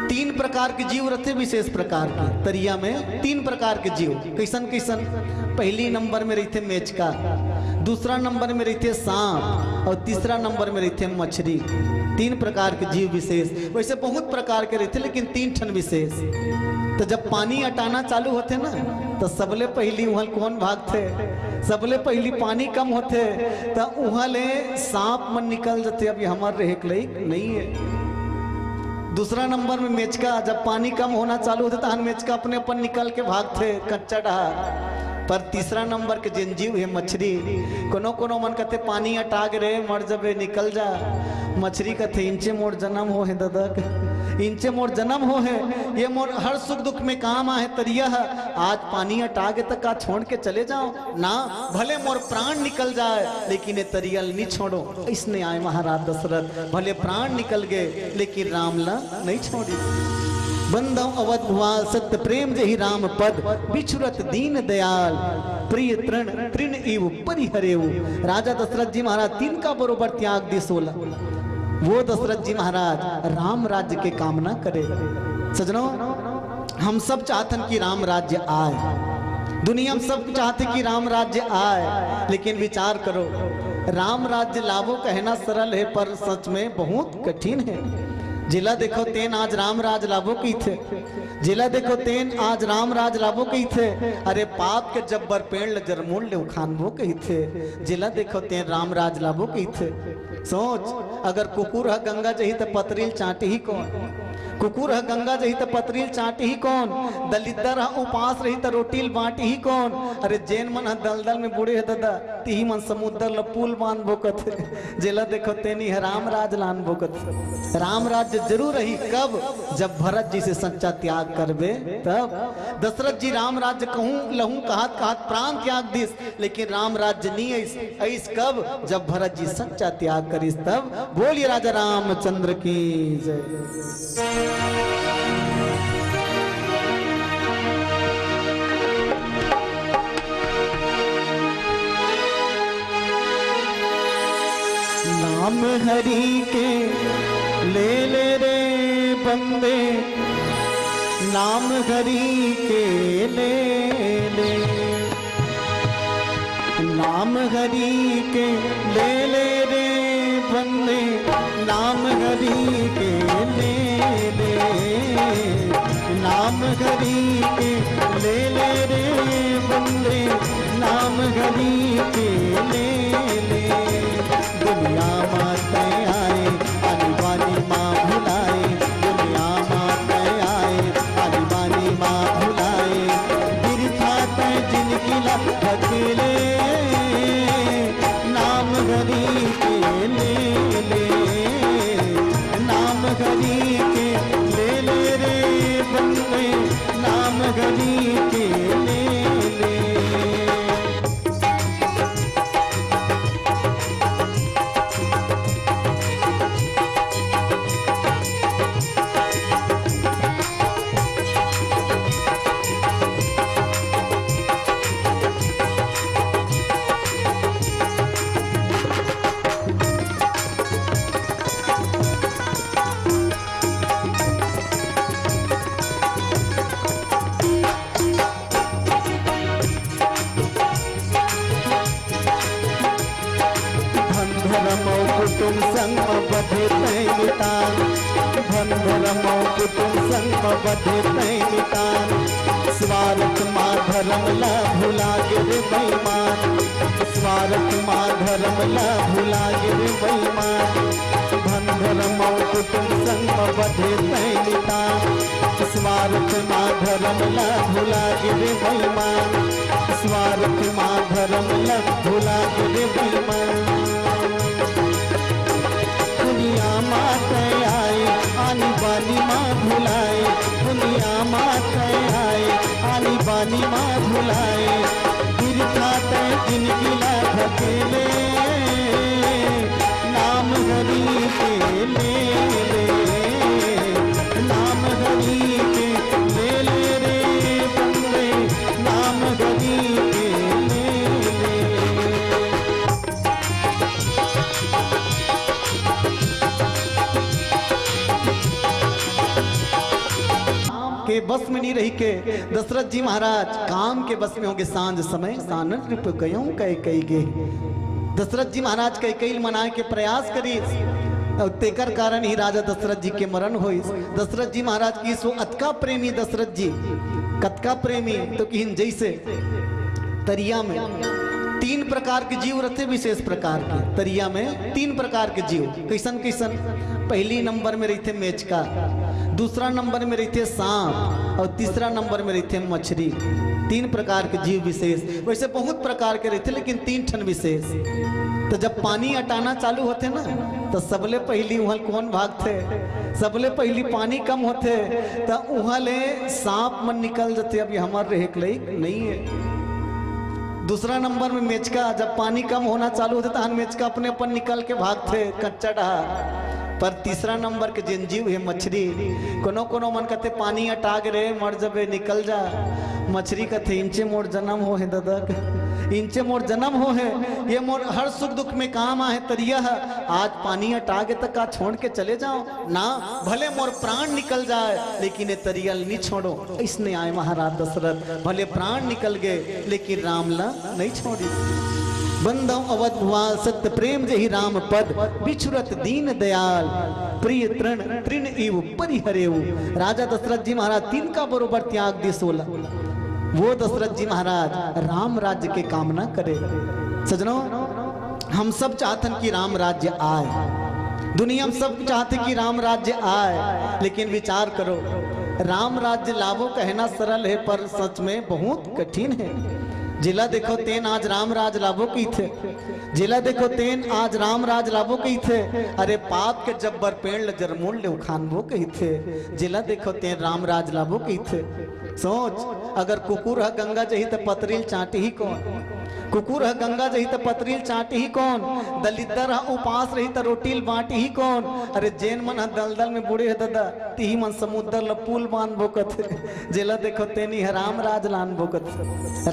3 प्रकार के जीव रहते, विशेष प्रकार के तरिया में 3 प्रकार के जीव, कैसन कैसन, पहली नंबर में रहते मेचका, दूसरा नंबर में रहते सांप, और तीसरा नंबर में रहते मछली। 3 प्रकार के जीव विशेष, वैसे बहुत प्रकार के रहते लेकिन 3 ठन विशेष। तो जब पानी अटाना चालू होते ना तो सबले पहली वहाँ कौन भागते, सबले पहली पानी कम होते तो वहाँ ले सांप मन निकल जाते, अभी हमारे रेख नहीं है। दूसरा नंबर में मेचका, जब पानी कम होना चालू होता तो मेचका अपने अपन निकल के भागते कच्चा डहा। पर तीसरा नंबर के जिन जीव है मछली, कोनो कोनो मन कहते पानी अटाग रे मर जबे निकल जा, मछली कहते इंचे मोर जन्म हो है दादा, इंचे मोर जन्म हो है, ये मोर हर सुख दुख में काम आए तरिया, आज पानी अटागे तक का छोड़ के चले जाओ ना, भले मोर प्राण निकल जाए लेकिन ये तरियल नहीं छोड़ो। इसने आए महाराज दशरथ, भले प्राण निकल गए लेकिन रामला नहीं छोड़ी। बंदौ अवध भुआल सत्य प्रेम जही राम पद, बिछुरत दीन दयाल प्रिय तृण तृण इव परिहरेऊ। राजा दशरथ जी महाराज 3 का बरोबर त्याग दी 16, वो दशरथ जी महाराज राम राज्य के कामना करे। सजनों, हम सब चाहते कि राम राज्य आए, दुनिया में सब चाहते कि राम राज्य आए, लेकिन विचार करो राम राज्य लाभो कहना सरल है पर सच में बहुत कठिन है। जिला देखो तेन आज राम राज लाभो की थे, जिला देखो तेन आज राम राज लाभो की थे, अरे पाप के जब्बर पेड़ ल जरमूल ले उखानबो कही थे, जिला देखो तेन राम राज लाभो की थे। सोच, अगर कुकुर है गंगा जही तो पतरील चाटी ही कौन, कुकुर है गंगा जही तो पतरील चाटी ही कौन, दलिद्दर है उपास रही तो रोटील बांटी ही कौन, अरे जैन मन है दलदल में बूढ़े है दादा तिही मन समुद्र ल पुल बांध बोकत, जिला देखो तेनी है राम राज लान बोकत। राम राज्य जरूर रही, कब, जब भरत जी से सच्चा त्याग करबे तब। दशरथ जी राम राज्य कहूँ लहू कहत कहत प्राण त्याग दिस, लेकिन राम राज्य नहीं ऐस कब, जब भरत जी सच्चा त्याग करिस तब। बोलिए राजा रामचंद्र की जय। नाम हरि के ले ले रे बंदे, नाम हरि के ले ले, नाम हरि के ले ले रे बंदे, नाम हरि के ले ले, नाम हरि के ले ले रे बंदे, नाम हरि के ले ले। दुनिया माते आए आनी बानी माँ भुलाए, दुनिया माते आए आनी बानी माँ भुलाए, गिरता तै जिनकी लपक ले, नाम हरि के ले ले, नाम हरि के ले ले रे बंदे, नाम हरि के ले ले। बधे तैनितान धन धर्मो कुटुंब संग बधे तैनितान स्वार्थ माँ धर्म ला भुला गिर बेईमान स्वार्थ माँ धर्म ला भुला गिर बेईमान धन धर्मो कुटुंब संग बधे तैनितान स्वार्थ माँ धर्म ला भुला गिर बेईमान स्वार्थ माँ धर्म ला भुला गिर बेईमान दुनिया माँ आए आनी बानी माँ भुलाए दुनिया माँ आए आनी बानी माँ भुलाए गिर खाते जिनकी लाभ अकेले नाम हरि के ले नाम हरि के ले रे बंदे नाम हरि के ले के बस में नहीं रही के दशरथ जी महाराज काम के बस में होंगे सांझ समय सानन रूप गयों कई कई गे दशरथ जी महाराज कई कई मनाए के प्रयास करी और तेकर कारण ही राजा दशरथ जी के मरण हुई दशरथ जी महाराज की सो अतका प्रेमी दशरथ जी कतका प्रेमी तो कि जैसे तरिया में 3 प्रकार के जीव रहते विशेष प्रकार के तरिया में 3 प्रकार के जीव कैसन कैसन पहली नंबर में रहते मेचका दूसरा नंबर में रहते सांप और तीसरा नंबर में रहते मछली 3 प्रकार के जीव विशेष वैसे बहुत प्रकार के रहते लेकिन 3 ठन विशेष तो जब पानी हटाना चालू होते ना तो सबले पहली वहाँ कौन भागते सबले पहली पानी कम होते तो वहाँ ले सांप मन निकल जाते अब ये हमारे रेख नहीं है दूसरा नंबर में मेचका जब पानी कम होना चालू होता तो मेचका अपने अपन निकल के भागते कच्चा डहा पर तीसरा नंबर के जिन जीव है मछली कोनो मन कहते पानी अटाग रे मर जबे निकल जा मछली कहते इंचे मोर जन्म हो है दादा इंचे मोर जन्म हो है ये मोर हर सुख दुख में काम आए तरिया आज पानी अटागे तक का छोड़ के चले जाओ ना भले मोर प्राण निकल जाए लेकिन ये तरियल नहीं छोड़ो इसने आए महाराज दशरथ भले प्राण निकल गए लेकिन रामला नहीं छोड़ी बंदो अवध भुआल सत्य प्रेम जही राम पद बिछुरत दीन दयाल प्रिय तृण तृण इव परिहरेव राजा दशरथ जी महाराज 3 का बरोबर त्याग दी 16 वो दशरथ जी महाराज राम राज्य के कामना करे सजनों हम सब चाहते कि राम राज्य आए दुनिया में सब चाहते कि राम राज्य आए लेकिन विचार करो राम राज्य लाभो कहना सरल है पर सच में बहुत कठिन है जिला देखो तेन आज राम राज लाभो की थे जिला देखो तेन आज राम राज लाभो की थे अरे पाप के जब्बर पेड़ जरमूल ले उखान वो कही थे जिला देखो तेन राम राज लाभो की थे सोच अगर कुकुर है गंगा जही तो पतरील चाटी ही कौन कुकुर है गंगा जही तो पतरील चाटी ही कौन दलिदर है उपास रही तो रोटील बाटी ही कौन अरे जैन मन है दलदल में बुढ़े है दादा ती मन समुद्र ल पुल बांध बोकत जेला देखो तेनी है राम राज लान बोकत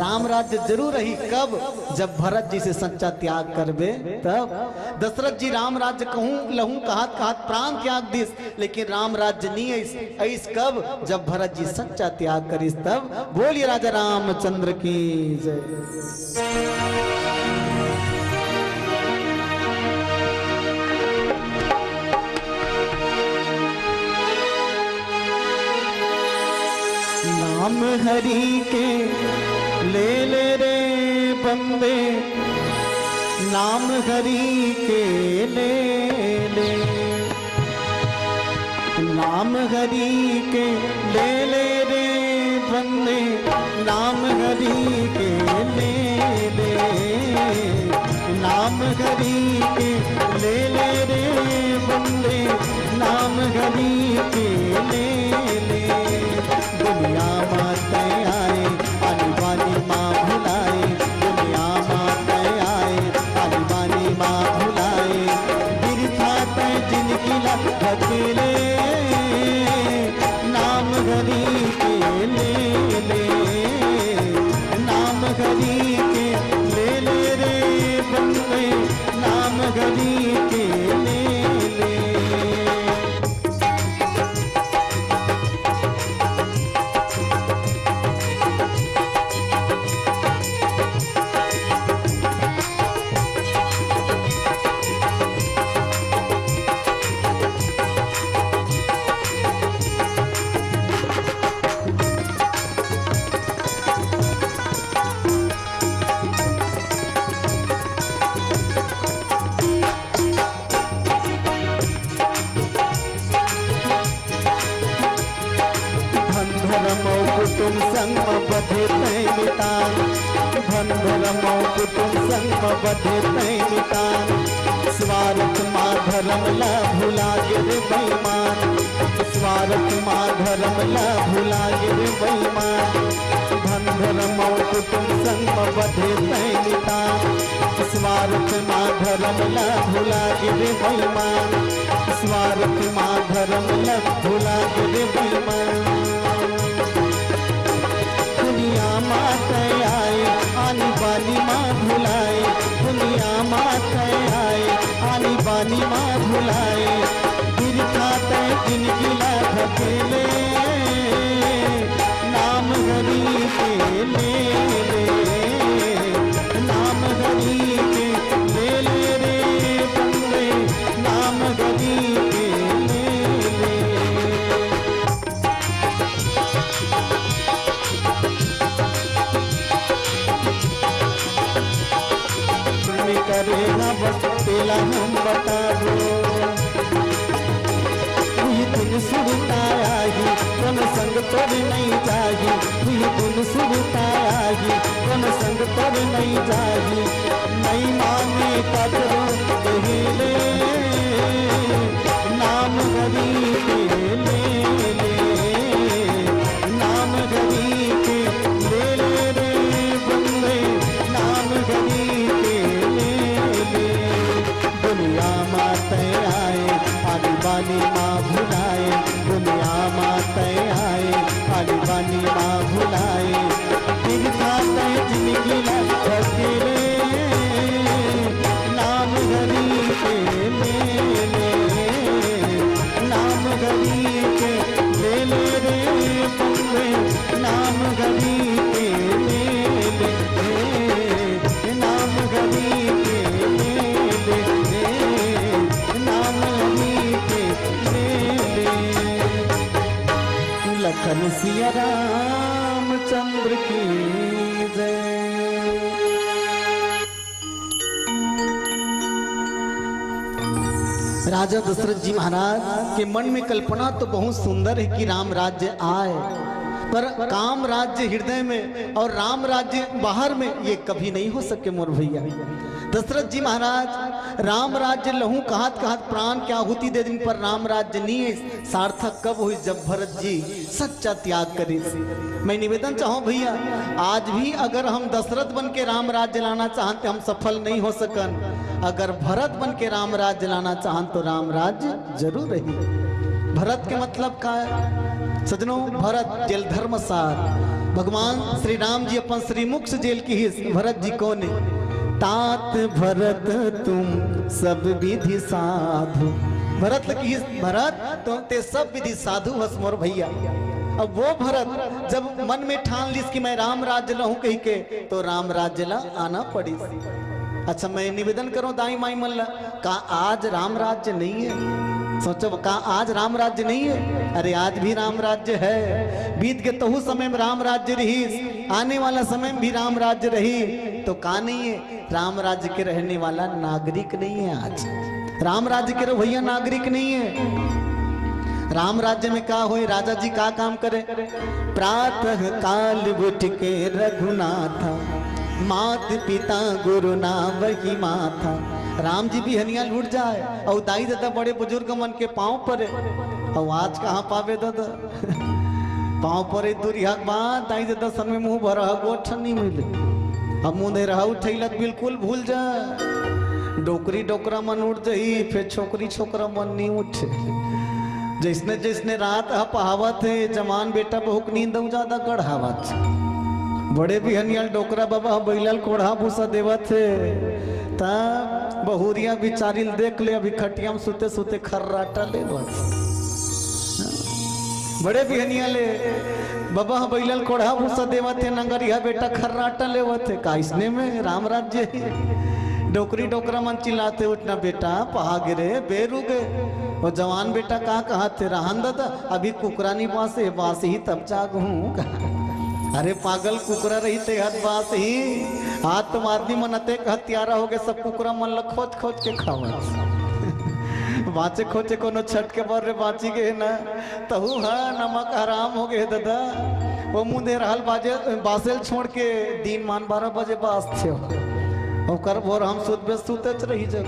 राम राज्य जरूर रही कब जब भरत जी से सच्चा त्याग करबे तब दशरथ जी राम राज्य कहूं लहूं कहत कहत प्राण त्याग दिस लेकिन राम राज्य नहीं ऐस कब जब भरत जी सच्चा त्याग करिस तब बोलिए राजा रामचंद्र की जय नाम हरि के ले रे बंदे नाम हरि के ले नाम हरि के ले रे बंदे नाम हरि के ले नाम हरि के ले रे बंदे नाम हरि के ले दुनिया माते आए आनी बानी माँ भुलाए दुनिया माते आए आनी बानी माँ भुलाए गिर खाते जिनकी लत अकेले नाम हरि के ले नाम हरि के ले रे बंदे नाम हरि के ले कुटुम संग बधे तैमितान धन धर्मो कुटुम संग बधे तैमितान स्वार्थ मा धर्म ला भुला गिरे बेईमान स्वार्थ मा धर्म ला भुला गिरे बेईमान धन धर्मो कुटुम संग बधे तैमितान स्वार्थ मा धर्म ला भुला गिरे बेईमान स्वार्थ मा धर्म ला भुला गिरे बेईमान दुनिया माते आए आनी बानी माँ भुलाए दुनिया माते आए आनी बानी माँ भुलाए गिर खाते जिनकी लाभ अकेले नाम हरि के ले नाम हरि के ले रे बंदे नाम हरि के ले करेगा बस तेला हम बता दो ये दिन सुनता आगी कौन संग तोड़ नहीं जागी ये दिन सुनता आगी कौन संग तोड़ नहीं जागी नहीं माने पत्रों कहेले नाम हरि के ले नाम हरि के ले रे बंदे नाम हरि दुनिया माते आए आनी बानी माँ भुलाए दुनिया माते आए आनी बानी माँ भुलाए फिर खाते जिंदगी लगे नाम हरि के ले नाम हरि के ले रे बंदे नाम हरि के ले नाम हरि लखन सिया रामचंद्र की जय। राजा दशरथ जी महाराज के मन में कल्पना तो बहुत सुंदर है कि राम राज्य आए, पर काम राज्य हृदय में और राम राज्य बाहर में ये कभी नहीं हो सके मोर भैया। दशरथ जी महाराज राम राज्य लहू कहत कहत प्राण की आहुति दे दिन पर राम राज्य नहीं सार्थक कब हुई जब भरत जी सच्चा त्याग करे। मैं निवेदन चाहूं भैया आज भी अगर हम दशरथ बन के राम राज्य लाना चाहते हम सफल नहीं हो सकन, अगर भरत बन के राम राज्य लाना चाहन तो राम राज्य जरूर रही। भरत के मतलब का है सजनों, भरत जेल धर्मसार भगवान श्री राम जी अपन श्रीमुख से जेल की भरत जी को ने तात भरत तुम सब विधि साधु भरत की भरत तो ते सब विधि साधु हस मोर भैया। अब वो भरत जब मन में ठान लीस कि मैं राम राज्य लाऊं कही के तो राम राज्य ला आना पड़ी। अच्छा मैं निवेदन करूं दाई माई मल्ला का आज राम राज्य नहीं है, सोचो का आज राम राज्य नहीं है? अरे आज भी राम राज्य है। बीत के तहु समय में राम राज्य रही, आने वाला समय में भी राम राज्य रही, तो का नहीं है? राम राज्य के रहने वाला नागरिक नहीं है आज, राम राज्य के भैया नागरिक नहीं है। राम राज्य में का होए? राजा जी का काम करे? प्रातः काल उठ के रघुनाथा मात पिता गुरु ना वही माथा। राम जी भी हनिया लूट जाए और दाई दादा बड़े बुजुर्ग मन के पांव परे, और आज कहाँ पावे दादा पांव परे दूरिया बात दाई दादा सन में मुंह भरा गोठ नहीं मिले। अब मुंह दे रहा उठैलत बिल्कुल भूल जा, डोकरी डोकरा मन उठ जाई फिर छोकरी छोकरा मन नहीं उठे। जिसने जिसने रात पहावत है जवान बेटा बहुक नींद ज्यादा गढ़ावत, बड़े भी हनियल डोकरा बाबा बैलल कोढ़ा भूसा देवत है ता बहुरिया बिचारिल देख ले अभी खटिया में सुते सुते खर्राटा ले बस। बड़े भी हनियाले बाबा बैलल कोढ़ा भूसा देवत है नगरिया बेटा खर्राटा लेवत है का इसने में राम राज्य डोकरी डोकरा मन चिल्लाते उठना बेटा पहा गिरे बेरू गए। और जवान बेटा कहा थे रहन दादा अभी कुकरानी बास है बास ही तब जाग हूँ। अरे पागल कुकरा रही ते हद बास ही हाथ तुम आदमी मनते हत्यारा हो गए सब कुकरा मन ल खोज खोज के खावा बाँचे खोचे कोनो छठ के बर रे बाँची गए ना तहु हा नमक हराम हो गए दादा। वो मुँह दे रहल बाजे बासेल छोड़ के दिन मान 12 बजे बास थे ओकर भोर हम सुतबे सुतच रही जब।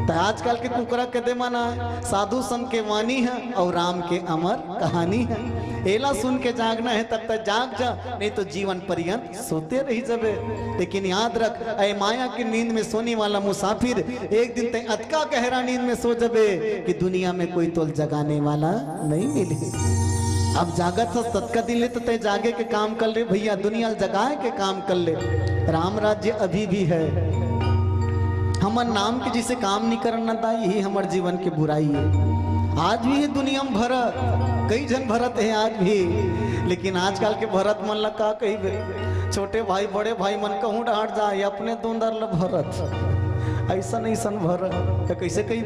तो आजकल के कुकरा के दे माना साधु संत के वाणी है और राम के अमर कहानी है। एला सुन के जागना है तब तक जाग जा, नहीं तो जीवन पर्यंत सोते रही जबे। लेकिन याद रख ऐ माया की नींद में सोने वाला मुसाफिर, एक दिन तय अतका गहरा नींद में सो जबे कि दुनिया में कोई तोल जगाने वाला नहीं मिले। अब जागत था तत्का दिन ले तो तय जागे के काम कर ले भैया, दुनिया जगाए के काम कर ले। राम राज्य अभी भी है, हमर नाम के जिसे काम नहीं करना था यही हमारे जीवन की बुराई है। आज भी है दुनिया में भरत, कई जन भरत है आज भी, लेकिन आजकल के भरत मन ला का कही छोटे भाई बड़े भाई मन कहूँ डांट जाए अपने दोंदर ल भरत ऐसा नहीं सन भरत कैसे कही।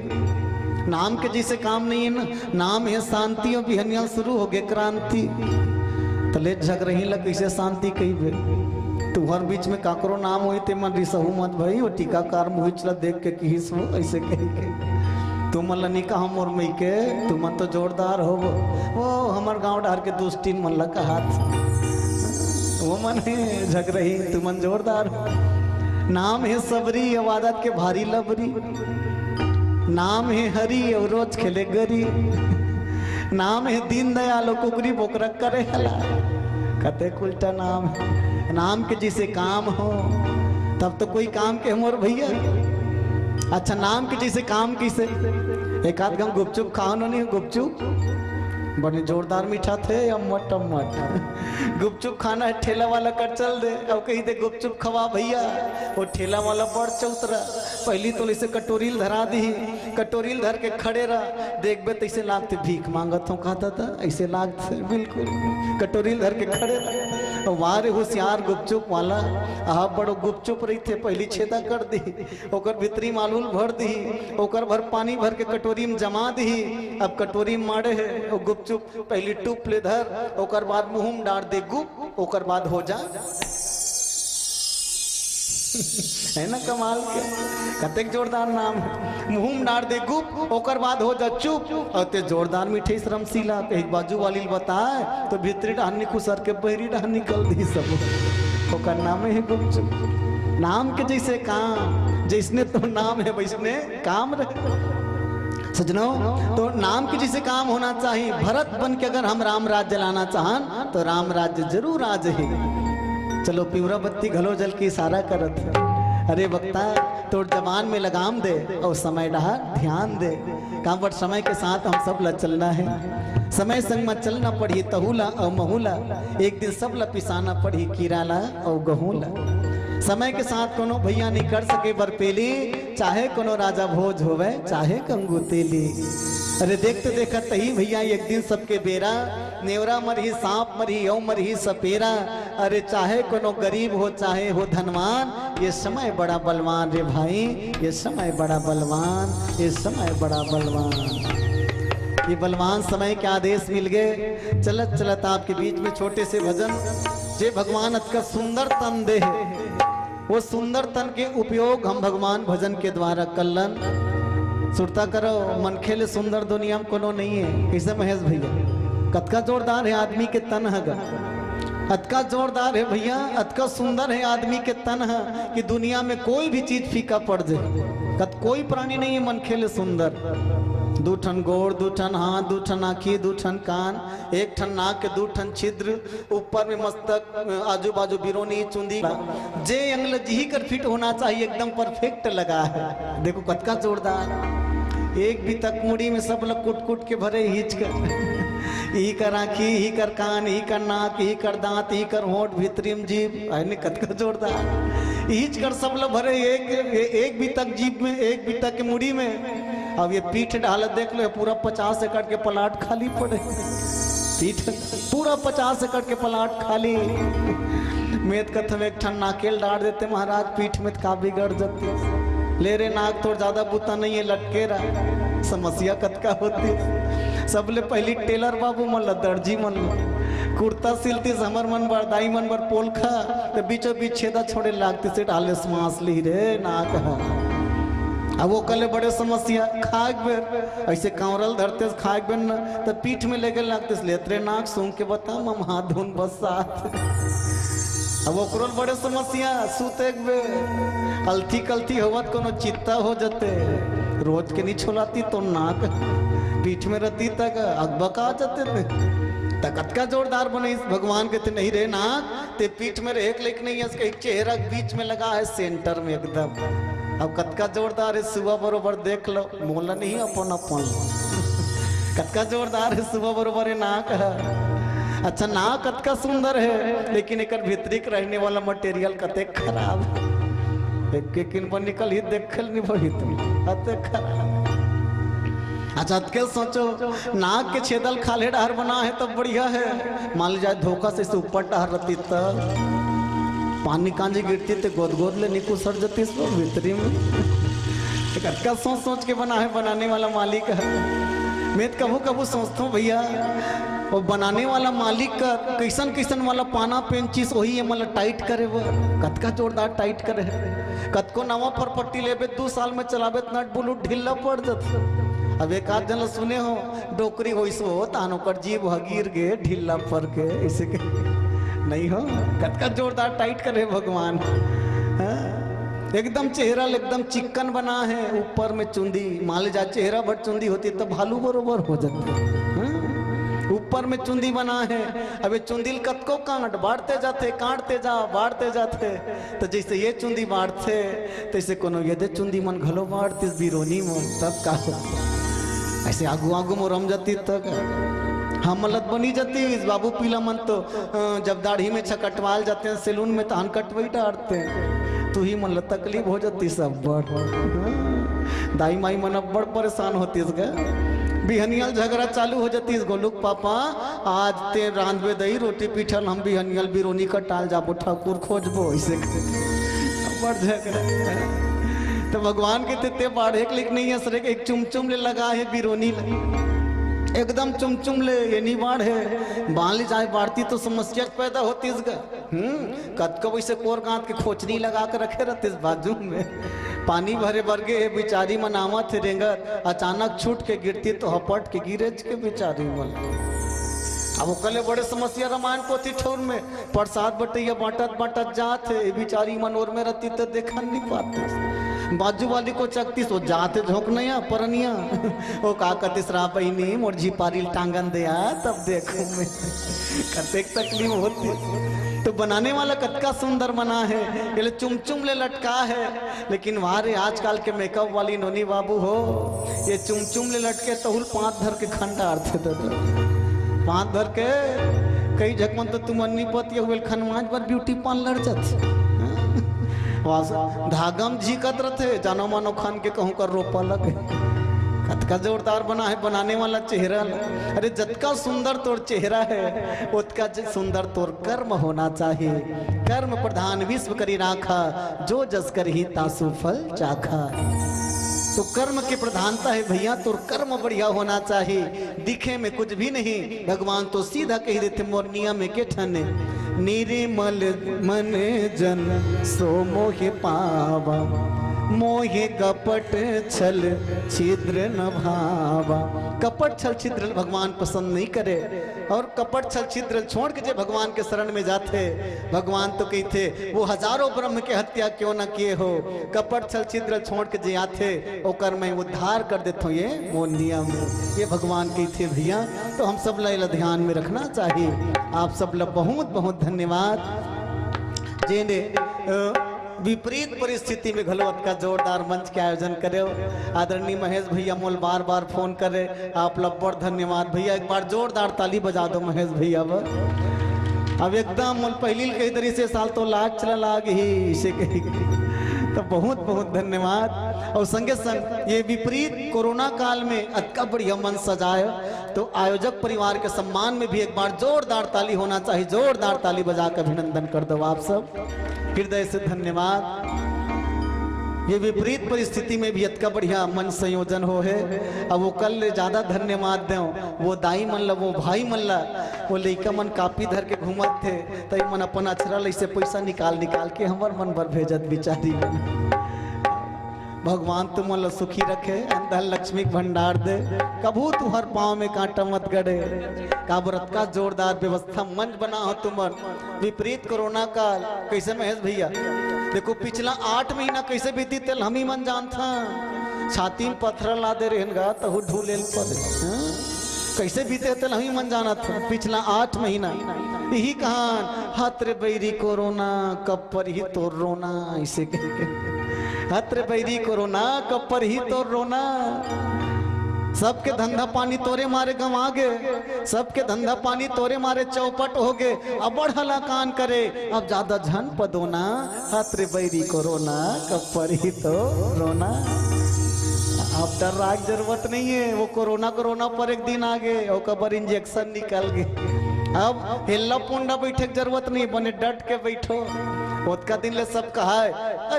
नाम के जिसे काम नहीं है ना, नाम है शांति और बिहनिया शुरू हो गए क्रांति तले झग रही ला कैसे शांति कही। तू हर बीच में काकरो नाम हुई ते मन रिसहू मत भाई, वो टीकाकार मुहिचला देख के किस हो ऐसे कही के तू मन लनी का हम और मई के तू मन तो जोरदार हो वो हमार गांव डार के दोस्तीन मन लगा हाथ वो मन है झग रही तू मन जोरदार हो। नाम है सबरी अवादत के भारी लबरी, नाम है हरी और रोज खेले गरी, नाम है दीन दयाल कुकरी बोकरा करे हला कते उल्टा नाम है। नाम के जिसे काम हो तब तो कोई काम के मोर भैया। अच्छा नाम के जिसे काम किसे एक आध गम गुपचुप खाओ नहीं गुपचुप बड़े जोरदार मीठा थे या मट गुपचुप खाना है ठेला वाला कर चल दे अब कहीं दे गुपचुप खवा भैया, वो ठेला वाला बड़ चौतरा पहली तो इसे कटोरील धरा दी, कटोरील धर के खड़े रहा देखबे तो ऐसे लागते भीख मांगत हूँ कहता था ऐसे लागते बिल्कुल कटोरील धर के खड़े रहा। वारे होशियार गुपचुप वाला आहा बड़ो गुपचुप रही थे पहली छेदा कर दी ओकर भीतरी मालूल भर दी ओकर भर पानी भर के कटोरी में जमा दी। अब कटोरी में मारे है वो गुपचुप पहली टूप ले धर ओकर बाद मुंह में डाल दे गुप ओकर बाद हो जा है ना कमाल के कतेक जोरदार नाम है। मुंह में डाल दे गुप ओकर बाद हो जा चुप और ते जोरदार मीठे श्रमशीला एक बाजू वाली बताए तो भीतरी डहनी खुसर के बहरी डहन निकल दी सब ओकर नाम है गुपचुप। नाम के जैसे काम जिसने तो नाम है वैसने काम रहे सजनों। तो नाम के जिसे काम होना चाहिए, भरत बन के अगर हम राम राज्य लाना चाहन तो राम राज्य जरूर आज है। चलो पिवरा बत्ती घलो जल की इशारा करत है, अरे वक्ता तो जवान में लगाम दे और समय डहा ध्यान दे। काम बट समय के साथ हम सब ला चलना है, समय संग में चलना पड़ी तहुला और महूला, एक दिन सब ला पिसाना पड़ी कीराला और गहूला। समय के साथ कोनो भैया नहीं कर सके बरपेली, चाहे कोनो राजा भोज होवे चाहे कंगू तेली। अरे देखते देखत ही भैया एक दिन सबके बेरा, नेवरा मरही सांप मरही यौ मरही सपेरा। अरे चाहे कोनो गरीब हो चाहे हो धनवान, ये समय बड़ा बलवान रे भाई, ये समय बड़ा बलवान, ये समय बड़ा बलवान। ये बलवान समय के आदेश मिल गए। चलत चलत आपके बीच में छोटे से भजन, जे भगवान अतका सुंदर तन दे है, वो सुंदर तन के उपयोग हम भगवान भजन के द्वारा कल्लन सुरता करो। मन खेले सुंदर दुनिया में कोनो नहीं है। कैसे महेश भैया कतका जोरदार है आदमी के तन है, अतका जोरदार है भैया, अतका सुंदर है आदमी के तन है कि दुनिया में कोई भी चीज फीका पड़ जाए। कत कोई प्राणी नहीं है मन खेले सुंदर। दू ठन गोड़, दू ठन हाथ, दू ठन आँखी, दू ठन कान, एक ठन नाक के दू ठन छिद्र, ऊपर में मस्तक, आजू बाजू बिरोनी चुंदी, जे अंगल जी कर फिट होना चाहिए एकदम परफेक्ट लगा है। देखो कतका जोरदार। एक भी तक मुड़ी में सब लोग कुट कुट के भरे हिच कर ही कर आँखी, ही कर कान, ही कर नाक, ही कर दांत, ही कर होंठ, भीतरीम जीभ, अने कतका जोरदार हिच कर सब लोग भरे एक भी तक जीभ में, एक भी तक के मुड़ी में। अब ये पीठ डालत देख लो पूरा 50 एकड़ के प्लाट खाली पड़े, पीठ पूरा 50 एकड़ के प्लाट खाली। मेद कथम एक ठन नाकेल डाल देते महाराज पीठ में का बिगड़ जाती। ले रे नाक तो ज्यादा बुता नहीं है लटके रहा, समस्या कतका होती। सबले पहली टेलर बाबू मन दर्जी मन कुर्ता सिलती समर मन बर दाई मन बर पोलखा तो बीचों बीच छेदा छोड़े लागती से डाले श्वास ली रे नाक अब वो कल बड़े समस्या खाक बेर ऐसे कांवरल धरते खाक बेर न तो पीठ में लेके लगते लेतरे नाक सूंघ के बता मम हाथ धुन बसात। अब ओकरो बड़े समस्या सूते बेर अलथी कलथी होवत कोनो चित्ता हो जते रोज के नहीं छोलाती तो नाक पीठ में रहती तक अकबका जाते थे तकत का जोरदार बने भगवान के नहीं रहे नाक ते पीठ में रहे लेकिन नहीं है चेहरा बीच में लगा है सेंटर में एकदम। अब कतका जोरदार है सुबह बरोबर देख लो मोला नहीं अपन अपन कतका जोरदार है सुबह बरोबर है नाक है। अच्छा नाक कतका सुंदर है लेकिन एक भीतरिक रहने वाला मटेरियल कते खराब एक किन पर निकल ही देखल नहीं वही तुम अते खराब। अच्छा के सोचो नाक के छेदल खाले डहर बना है तब बढ़िया है मान ली जाए धोखा से ऊपर डहर रहती तब पानी कांजी गिरती तो गोद गोद ले निकू सर जाती भीतरी में क्या सोच सोच के बना है बनाने वाला मालिक है। मैं तो कबू कबू सोचता हूँ भैया और बनाने वाला मालिक का कैसन कैसन वाला पाना पेंचिस वही है मतलब टाइट करे वो कतका जोरदार टाइट करे कतको नवा पर पट्टी लेबे 2 साल में चलाबे नट बुलू ढीला पड़ जाता। अब एक आध जन सुने हो डोकरी हो सो तानो कर जीव गिर गे ढीला पर के ऐसे के नहीं हो कतका जोरदार टाइट करे भगवान। एकदम चेहरा एकदम चिकन बना है ऊपर में चुंदी मान ली जा चेहरा भर चुंदी होती तो भालू बरोबर हो जाती ऊपर में चुंदी बना है। अबे चुंदिल कतको कांट बाढ़ते जाते काटते जा बाढ़ते जाते तो जैसे ये चुंदी बाढ़ते तैसे कोनो ये दे चुंदी मन घलो बाढ़ती बिरोनी में तब का ऐसे आगू आगू में रम जाती तक हम मलत बनी जाती इस बाबू पीला मन तो जब दाढ़ी में छकटवाल जाते हैं सैलून में तो कटवाई डालते हैं तो ही मन तकलीफ हो जाती सब बड़ दाई माई मन बड़ परेशान होती इसका बिहनियल झगड़ा चालू हो जाती इसको लोग पापा आज ते रांधबे दही रोटी पीठल हम बिहनियल बिरोनी का टाल जाबो ठाकुर खोजबो ऐसे बड़ झगड़ा तो भगवान के ते बाढ़े लिख नहीं है सर एक चुमचुम ले लगा है बिरोनी एकदम चुमचुम ले ये नहीं बाढ़ है बाल जाए बाढ़ती तो समस्या पैदा होती इसका कद को वैसे कोर गांत के खोचनी लगा कर रखे रहते इस बाजू में पानी भरे बरगे बेचारी मनावा थे रेंगत अचानक छूट के गिरती तो हपट के गिरेज के बेचारी मन। अब वो कले बड़े समस्या रामायण पोथी ठोर में प्रसाद बटैया बांटत बांटत जाते बेचारी मनोर में रहती तो देखा नहीं पाती बाजू वाली को चकती सो जाते झोंक नया परनिया वो का कतिसरा बहनी मोरजी पारिल टांगन दिया तब देखो मैं कतेक तकलीफ होती। तो बनाने वाला कतका सुंदर बना है ये चुमचुम ले लटका है लेकिन वारे आजकल के मेकअप वाली नोनी बाबू हो ये चुमचुम ले लटके तहुल 5 धर के खंडा अर्थ 5 धर के कई झकमन तो तुम अन्नी पति हुए खनमाज पर ब्यूटी पार्लर जाते धागम झीकत रहते जानो मानो खान के कहूँ कर रोपा लगे कतका जोरदार बना है बनाने वाला चेहरा। अरे जतका सुंदर तोर चेहरा है उतका सुंदर तोर कर्म होना चाहिए। कर्म प्रधान विश्व करी राखा जो जस कर ही तासु फल चाखा। तो कर्म की प्रधानता है भैया तो कर्म बढ़िया होना चाहिए दिखे में कुछ भी नहीं। भगवान तो सीधा कह देते मोरनिया में के ठने निर्मल मन जन सो मोहे पावा मोहे कपट छल छिद्र न भावा। कपट छल छिद्र भगवान पसंद नहीं करे और कपट छल छिद्र छोड़ के जो भगवान के शरण में जाते भगवान तो कहते वो हजारों ब्रह्म के हत्या क्यों न किए हो कपट छल छिद्र छोड़ के जे आते ओकर मैं उद्धार कर देता हूँ ये वो नियम ये भगवान कहते भैया। तो हम सब ला ध्यान में रखना चाहिए। आप सब ला बहुत बहुत धन्यवाद जेने विपरीत परिस्थिति में घलवत का जोरदार मंच के आयोजन करे। आदरणीय महेश भैया मोल बार बार फोन करे आप लोग बड़ धन्यवाद भैया। एक बार जोरदार ताली बजा दो महेश भैया। अब एकदम मोल पहली कही तरी से साल तो लाग चला लाग ही इसे कही तो बहुत बहुत धन्यवाद। और संगे संग ये विपरीत कोरोना काल में अतका बढ़िया मन सजाए तो आयोजक परिवार के सम्मान में भी एक बार जोरदार ताली होना चाहिए। जोरदार ताली बजा कर अभिनंदन कर दो आप सब हृदय से धन्यवाद। ये विपरीत परिस्थिति में भी अतका बढ़िया मन संयोजन हो है। अब वो कल ज्यादा धन्यवाद दो वो दाई मन ला वो भाई मन ला वो लइका मन कापी धर के घूमत थे तई मन अपन अछरा से पैसा निकाल निकाल के हमर मन भर भेजत बिचारी भगवान तुम ल सुखी रखे, अंदर लक्ष्मी के भंडार दे, कभू तुहर पाँव में कांटा मत गड़े। का व्रत का जोरदार व्यवस्था मंच बना हो तुमन। विपरीत कोरोना काल कैसे महेश भैया देखो पिछला 8 महीना कैसे बीती तेल हम ही मन जान था। छाती में पत्थर ला दे रहेगा तो ढूले पड़े, कैसे बीते तेल हम ही मन जाना था। पिछला 8 महीना यही कहान हत्र बैरी कोरोना कब पर ही तो रोना, ऐसे हत्र बैरी कोरोना कब पर ही तो रोना। सबके धंधा पानी तोरे मारे गंवा गए, सबके धंधा पानी तोरे मारे चौपट हो गए। अब बढ़ला कान करे अब ज्यादा झन पदोना, हत्र बैरी कोरोना कब पर ही तो रोना। अब डर राग जरूरत नहीं है, वो कोरोना पर एक दिन आ गए और कबर इंजेक्शन निकल गए। अब हिल्ला पुंडा बैठे की जरूरत नहीं, बने डट के बैठो। ओतका दिन ले सब कहा है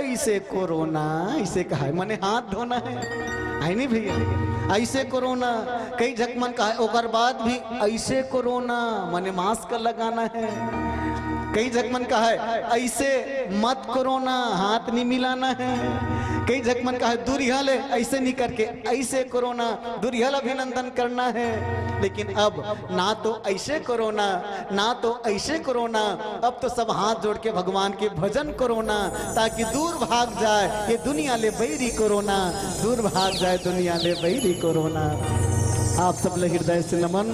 ऐसे कोरोना, ऐसे कहा है मने हाथ धोना है नहीं भैया, ऐसे कोरोना। कई झकमन कहा है ओकर बाद भी ऐसे कोरोना मने मास्क लगाना है। कई झकमन कहा है ऐसे मत कोरोना, हाथ नहीं मिलाना है। कई झकमन कहा है दूरियाले ऐसे नहीं करके ऐसे कोरोना, दूरियाल अभिनंदन करना है। लेकिन अब ना तो ऐसे कोरोना ना तो ऐसे कोरोना, अब तो सब हाथ जोड़ के भगवान के भजन कोरोना, ताकि दूर भाग जाए ये दुनिया ले बैरी कोरोना, दूर भाग जाए दुनिया ले बैरी कोरोना। आप सब ले हृदय से नमन,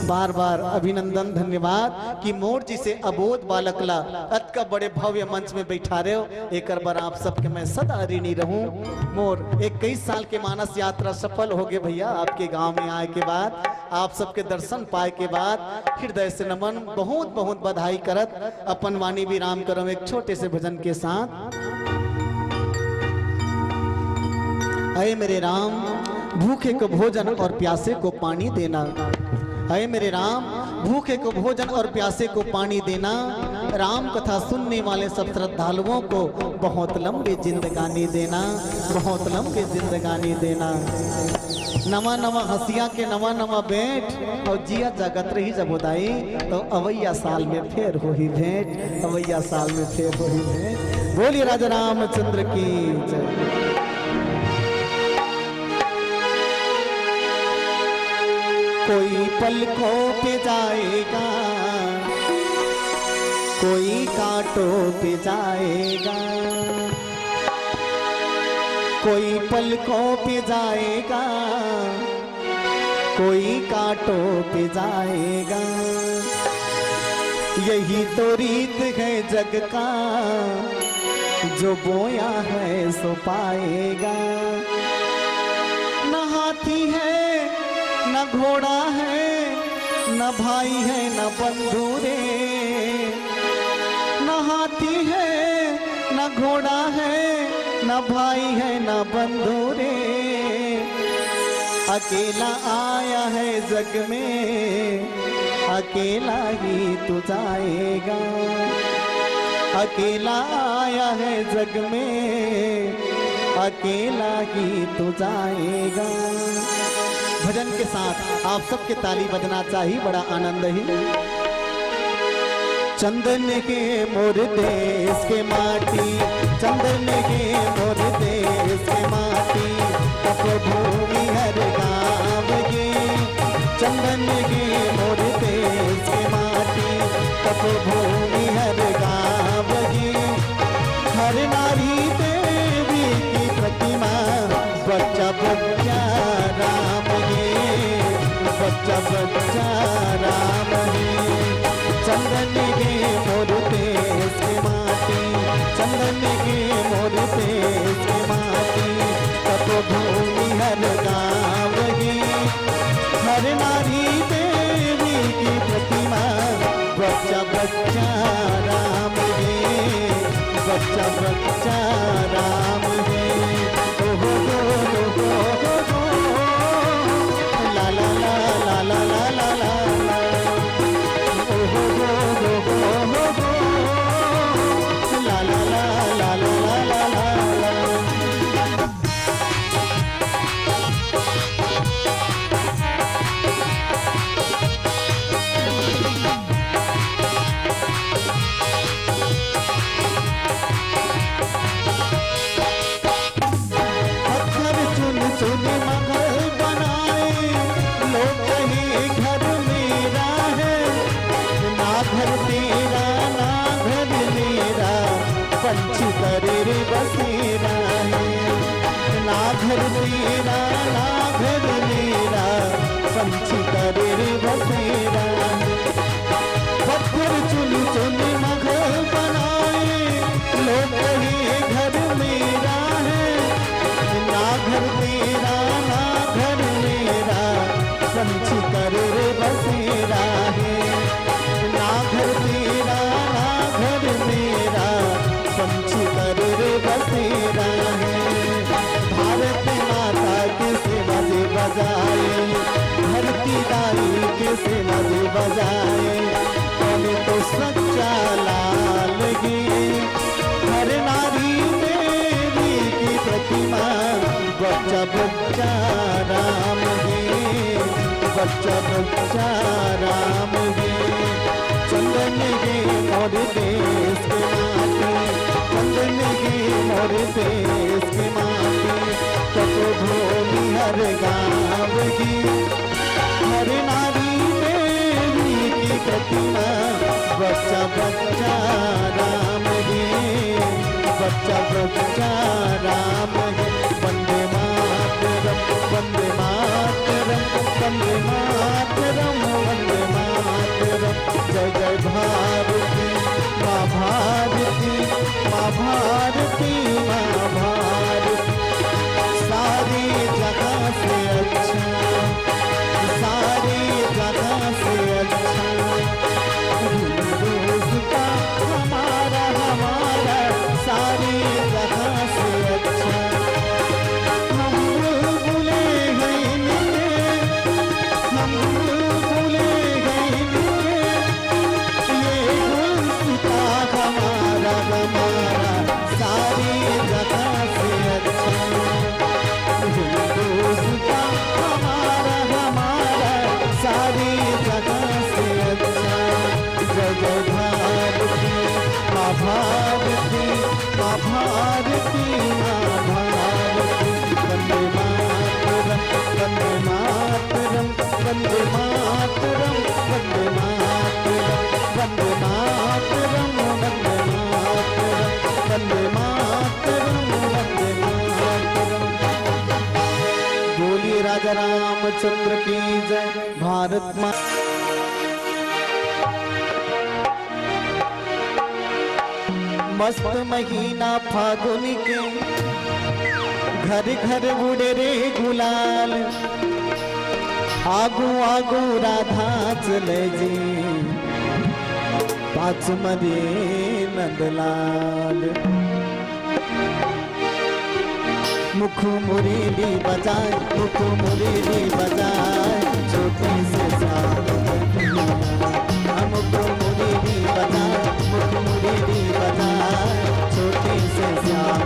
बार बार अभिनंदन, धन्यवाद कि मोर जी से अबोध बालक ला अत का बड़े भव्य मंच में बैठा रहे हो। एक बार आप सबके मैं सदा ऋणी रहूं। मोर 21 साल के मानस यात्रा सफल हो गए भैया, आपके गांव में आए के बाद, आप सबके दर्शन पाए के बाद हृदय से नमन, बहुत बहुत बधाई करत अपन वाणी विराम करो एक छोटे से भजन के साथ। अये मेरे राम भूखे को भोजन और प्यासे को पानी देना, अये मेरे राम भूखे को भोजन और प्यासे को पानी देना। राम कथा सुनने वाले सब श्रद्धालुओं को बहुत लंबी जिंदगानी देना, बहुत लंबी जिंदगानी देना। नवा नवा हंसिया के नवा नवा बैठ और जिया जगत रही जब उदाई, तो अवैया साल में फिर हो ही भेंट, अवैया साल में फिर हो ही भेंट। बोलिए राजा रामचंद्र की जय। कोई पलकों पे जाएगा, कोई कांटों पे जाएगा, कोई पलकों पे जाएगा, कोई कांटों पे जाएगा। यही तो रीत है जग का, जो बोया है सो पाएगा। न हाथी है न घोड़ा है, न भाई है न बंधु रे, न हाथी है न घोड़ा है, न भाई है न बंधु रे। अकेला आया है जग में, अकेला ही तू जाएगा, अकेला आया है जग में, अकेला ही तू जाएगा। भजन के साथ आप सबके ताली बजना चाहिए, बड़ा आनंद है। चंदन के मोर देश के माटी, चंदन के मोर देश के माटी, तपोभूमि हर गाँव की। चंदन के मोर देश के माटी, तपोभूमि हर गाँव की। हर नारी देवी की प्रतिमा, बच्चा बच्चा राम है, बच्चा बच्चा राम है। चंदन के मोर देश के माटी, चंदन के मोर देश के माटी, तपोभूमि हर गाँव की। हर नारी देवी की प्रतिमा, बच्चा बच्चा राम है, बच्चा बच्चा राम है। ओहो हो ला ला ला ला ला ला ला ला ला, ओहो हो ला ला ला ला ला ला ला ला। पंछी कर रे बसेरा है, ना घर तेरा ना घर मेरा, पंछी कर रे बसेरा है। भारत माता के सेवा दे बजाए, धरती दाई के सेवा दे बजाए, कौन तो सच्चा लाल गे, हर नारी मेरी की प्रतिमा, बच्चा बच्चा राम गे, बच्चा बच्चा राम गे। चंदन गे मोर देश के माटी, चंदन गे मोर देश के माटी, तब भोली हर गाँव की, हर नारी मेरी की प्रतिमा, बच्चा बच्चा राम गे, बच्चा बच्चा राम गे। वंदे मातरम वंदे मातरम वंदे मातरम वंदे मातरम। जय जय भारती माँ भारती माँ भारती माँ भारती। सारी जगह से अच्छा, सारी जगह से अच्छा, हिंदुस्तान का हमारा हमारा, सारी जगह से अच्छा। हम भूले हैं इनके, हम भूले हैं इनके, ये हिंदुस्तान हमारा हमारा, सारी जगह से अच्छा। हिंदुस्तान हमारा हमारा, सारी जगह से अच्छा। जय जय भारती माँ भारती माँ भारती माँ भारती। वंदे मातरम वंदे मातरम वंदे मातरम वंदे मातरम वंदे मातरम वंदे मातरम वंदे मातरम वंदे मातरम। बोलिए राजा रामचंद्र की जय। भारत माँ मस्त महीना फागुन के, घर घर उड़े रे गुलाल, आगू आगू राधा चले जी, पाछ मरे नंदलाल। मुख मुरली बजाए, मुख मुरली बजाए, छोटी से साथ मुख मुरली बजाए, मुख मुरली बजाए, छोटी से श्याम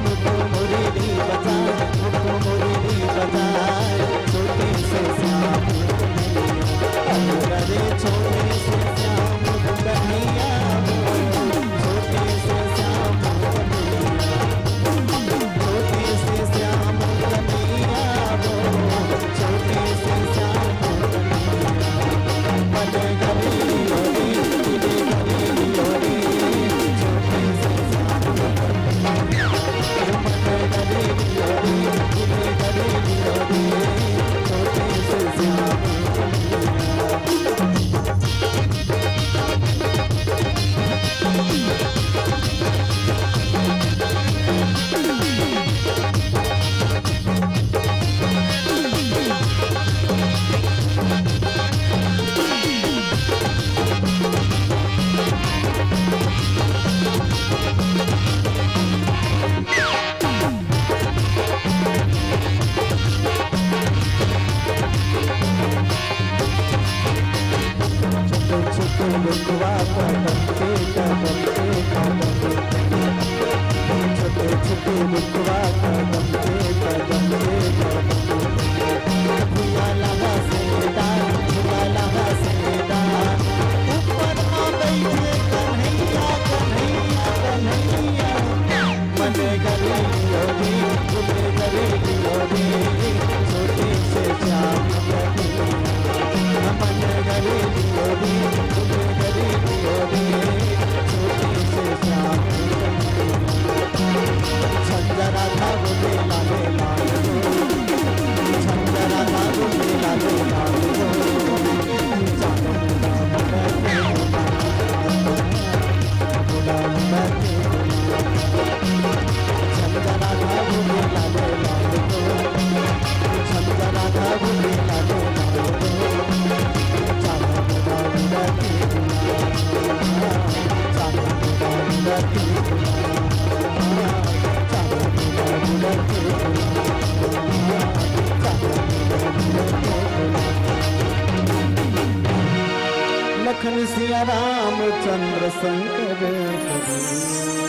मुख मुरली बजाए, मुख मुरली बजाए, छोटी से श्याम रे, छोटी से श्याम कन्हैया, छोटी से श्याम छोटी से श्याम कन्हैया, छोटी से श्याम सिया रामचंद्र शंकर करी।